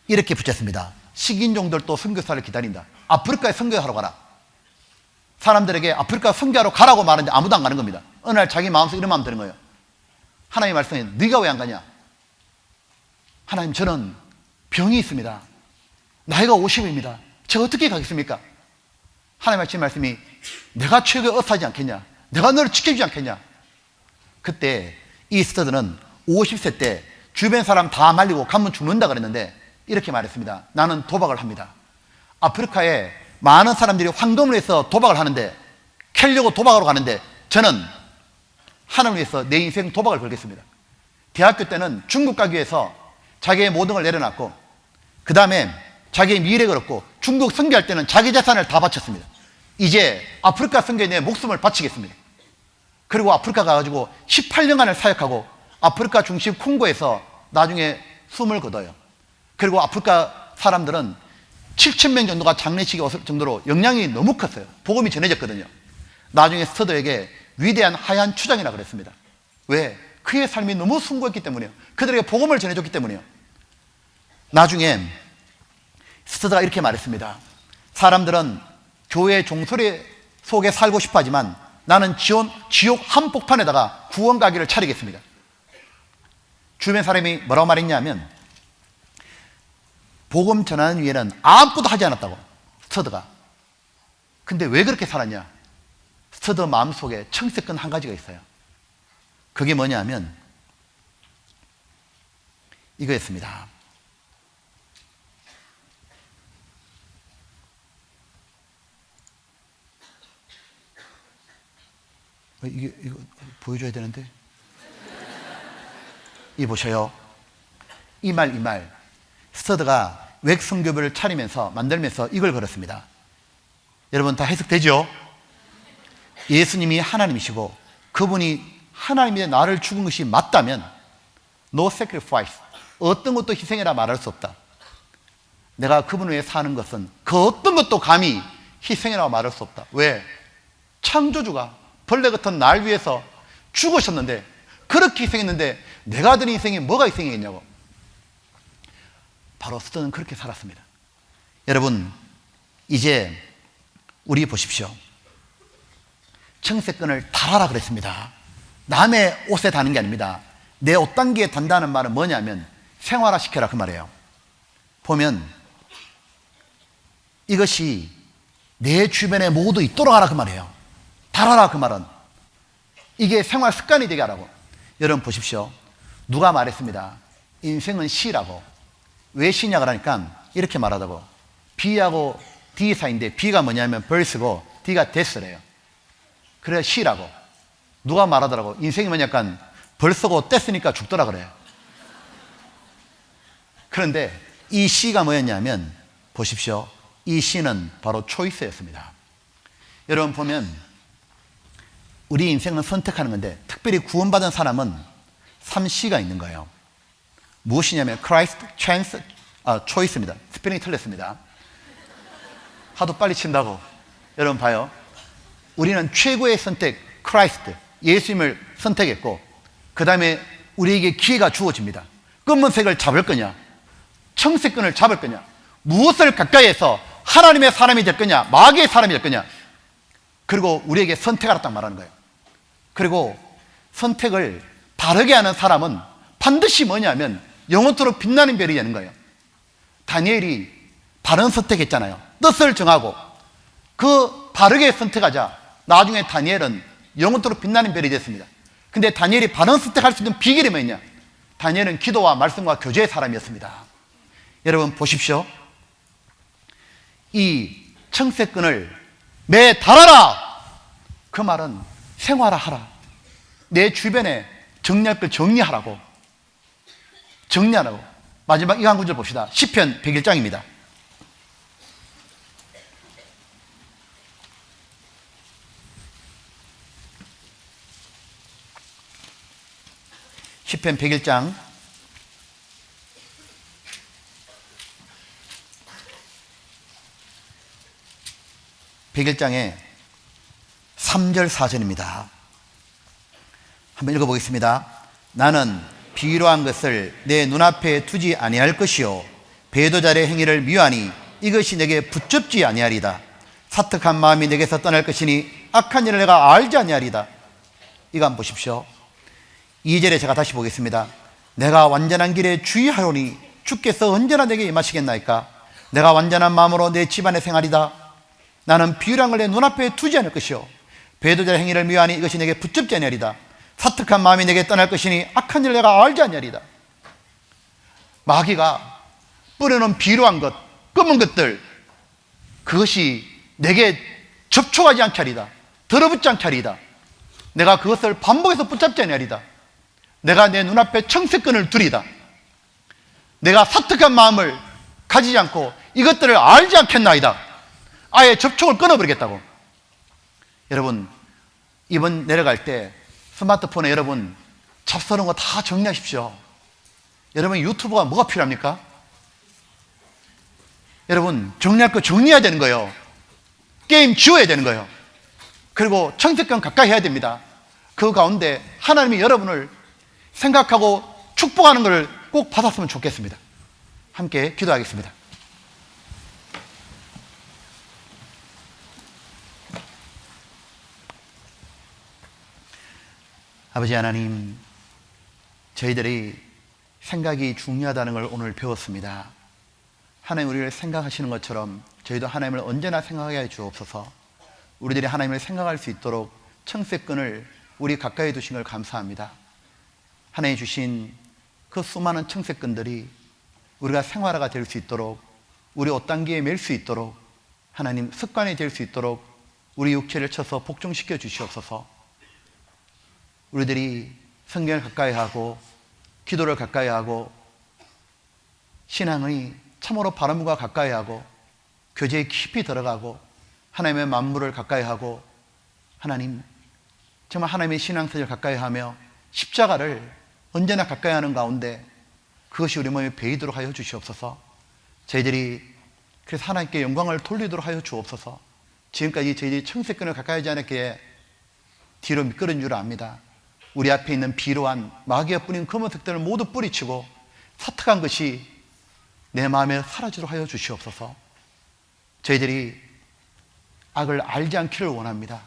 이렇게 붙였습니다. 식인종들도 선교사를 기다린다. 아프리카에 선교하러 가라. 사람들에게 아프리카 선교하러 가라고 말하는데 아무도 안 가는 겁니다. 어느 날 자기 마음속에 이런 마음 드는 거예요. 하나님 말씀에 네가 왜 안 가냐? 하나님, 저는 병이 있습니다. 나이가 50입니다. 제가 어떻게 가겠습니까? 하나님 말씀이 내가 최고의 의사지 않겠냐? 내가 너를 지켜주지 않겠냐? 그때 이 스터드는 50세 때 주변 사람 다 말리고 가면 죽는다 그랬는데 이렇게 말했습니다. 나는 도박을 합니다. 아프리카에 많은 사람들이 황금을 위해서 도박을 하는데 캐려고 도박하러 가는데 저는 하나님을 위해서 내 인생 도박을 걸겠습니다. 대학교 때는 중국 가기 위해서 자기의 모든 걸 내려놨고 그 다음에 자기의 미래 걸었고 중국 선교할 때는 자기 재산을 다 바쳤습니다. 이제 아프리카 선교에 내 목숨을 바치겠습니다. 그리고 아프리카 가가지고 18년간을 사역하고 아프리카 중심 콩고에서 나중에 숨을 거둬요. 그리고 아프리카 사람들은 7,000명 정도가 장례식에 왔을 정도로 영향이 너무 컸어요. 복음이 전해졌거든요. 나중에 스터드에게 위대한 하얀 추장이라 그랬습니다. 왜? 그의 삶이 너무 숭고했기 때문이에요. 그들에게 복음을 전해줬기 때문이에요. 나중에 스터드가 이렇게 말했습니다. 사람들은 교회의 종소리 속에 살고 싶어 하지만 나는 지옥 한복판에다가 구원 가게를 차리겠습니다. 주변 사람이 뭐라고 말했냐면 복음 전하는 위에는 아무것도 하지 않았다고, 스터드가. 근데 왜 그렇게 살았냐? 스터드 마음속에 청색근 한 가지가 있어요. 그게 뭐냐면 이거였습니다. 이거 보여줘야 되는데. 이 보셔요. 이 말. 스터드가 웩성교회를 차리면서 만들면서 이걸 걸었습니다. 여러분 다 해석되죠? 예수님이 하나님이시고 그분이 하나님이 나를 죽은 것이 맞다면 no sacrifice, 어떤 것도 희생이라 말할 수 없다. 내가 그분을 위해 사는 것은 그 어떤 것도 감히 희생이라고 말할 수 없다. 왜? 창조주가 벌레 같은 날 위해서 죽으셨는데, 그렇게 희생했는데 내가 드린 희생이 뭐가 희생이겠냐고. 바로 스터드는 그렇게 살았습니다. 여러분, 이제 우리 보십시오. 청색끈을 달아라 그랬습니다. 남의 옷에 다는 게 아닙니다. 내 옷단기에 단다는 말은 뭐냐면 생활화시켜라 그 말이에요. 보면 이것이 내 주변에 모두 있도록 하라 그 말이에요. 달아라 그 말은 이게 생활 습관이 되게 하라고. 여러분 보십시오. 누가 말했습니다. 인생은 시라고. 왜 시냐 그러니까 이렇게 말하다고. B하고 D 사이인데 B가 뭐냐면 벌스고 D가 데스래요. 그래 시라고. 누가 말하더라고. 인생이 뭐냐면 벌써고 뗐으니까 죽더라 그래요. 그런데 이 시가 뭐였냐면 보십시오. 이 시는 바로 초이스였습니다. 여러분 보면 우리 인생은 선택하는 건데 특별히 구원받은 사람은 3C가 있는 거예요. 무엇이냐면 Christ, Chance, Choice입니다. 스펠링이 틀렸습니다. 하도 빨리 친다고. 여러분 봐요. 우리는 최고의 선택 Christ, 예수님을 선택했고 그 다음에 우리에게 기회가 주어집니다. 검은색을 잡을 거냐, 청색끈을 잡을 거냐, 무엇을 가까이 해서 하나님의 사람이 될 거냐, 마귀의 사람이 될 거냐. 그리고 우리에게 선택하라 딱 말하는 거예요. 그리고 선택을 바르게 하는 사람은 반드시 뭐냐면 영원토록 빛나는 별이 되는 거예요. 다니엘이 바른 선택했잖아요. 뜻을 정하고 그 바르게 선택하자 나중에 다니엘은 영원토록 빛나는 별이 됐습니다. 근데 다니엘이 바른 선택할 수 있는 비결이 뭐냐? 다니엘은 기도와 말씀과 교제의 사람이었습니다. 여러분 보십시오. 이 청색끈을 매 달아라. 그 말은 생활화하라. 내 주변에 정리할 걸 정리하라고. 정리하라고. 마지막 이 한 구절 봅시다. 시편 101장입니다. 시편 101장 101장에 3절 4절입니다. 한번 읽어보겠습니다. 나는 비이로한 것을 내 눈앞에 두지 아니할 것이요 배도자의 행위를 미워하니 이것이 내게 붙잡지 아니하리다. 사특한 마음이 내게서 떠날 것이니 악한 일을 내가 알지 아니하리다. 이거 한번 보십시오. 2절에 제가 다시 보겠습니다. 내가 완전한 길에 주의하노니 주께서 언제나 내게 임하시겠나이까. 내가 완전한 마음으로 내 집안에 생활이다. 나는 비유한 걸 내 눈앞에 두지 않을 것이요 배도자의 행위를 미워하니 이것이 내게 붙잡지 아니하리다. 사특한 마음이 내게 떠날 것이니 악한 일을 내가 알지 아니하리다. 마귀가 뿌려놓은 비루한 것, 검은 것들, 그것이 내게 접촉하지 않게 하리다. 들어붙지 않게 하리다. 내가 그것을 반복해서 붙잡지 아니하리다. 내가 내 눈앞에 청색끈을 두리다. 내가 사특한 마음을 가지지 않고 이것들을 알지 않겠나이다. 아예 접촉을 끊어버리겠다고. 여러분, 이번 내려갈 때 스마트폰에 여러분 잡스러운 거 다 정리하십시오. 여러분 유튜브가 뭐가 필요합니까? 여러분 정리할 거 정리해야 되는 거예요. 게임 지워야 되는 거예요. 그리고 청색권 가까이 해야 됩니다. 그 가운데 하나님이 여러분을 생각하고 축복하는 것을 꼭 받았으면 좋겠습니다. 함께 기도하겠습니다. 아버지 하나님, 저희들이 생각이 중요하다는 걸 오늘 배웠습니다. 하나님 우리를 생각하시는 것처럼 저희도 하나님을 언제나 생각하게 해 주옵소서. 우리들이 하나님을 생각할 수 있도록 청색끈을 우리 가까이 두신 걸 감사합니다. 하나님 주신 그 수많은 청색끈들이 우리가 생활화가 될 수 있도록, 우리 옷단기에 맬 수 있도록, 하나님 습관이 될 수 있도록 우리 육체를 쳐서 복종시켜 주시옵소서. 우리들이 성경을 가까이 하고 기도를 가까이 하고 신앙의 참으로 바람과 가까이 하고 교제에 깊이 들어가고 하나님의 만물을 가까이 하고 하나님 정말 하나님의 신앙생활을 가까이 하며 십자가를 언제나 가까이 하는 가운데 그것이 우리 몸에 배이도록 하여 주시옵소서. 저희들이 그래서 하나님께 영광을 돌리도록 하여 주옵소서. 지금까지 저희들이 청색끈을 가까이 하지 않았기에 뒤로 미끄러진 줄 압니다. 우리 앞에 있는 비로한 마귀가 뿌린 검은색들을 모두 뿌리치고 사특한 것이 내 마음에 사라지도록 하여 주시옵소서. 저희들이 악을 알지 않기를 원합니다.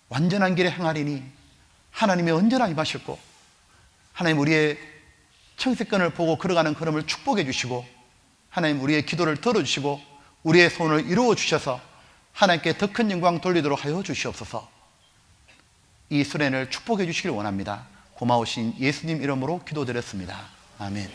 완전한 길에 행하리니 하나님이 언제나 임하실 고 하나님 우리의 청색권을 보고 걸어가는 걸음을 축복해 주시고 하나님 우리의 기도를 들어주시고 우리의 소원을 이루어 주셔서 하나님께 더 큰 영광 돌리도록 하여 주시옵소서. 이 수련을 축복해 주시길 원합니다. 고마우신 예수님 이름으로 기도드렸습니다. 아멘.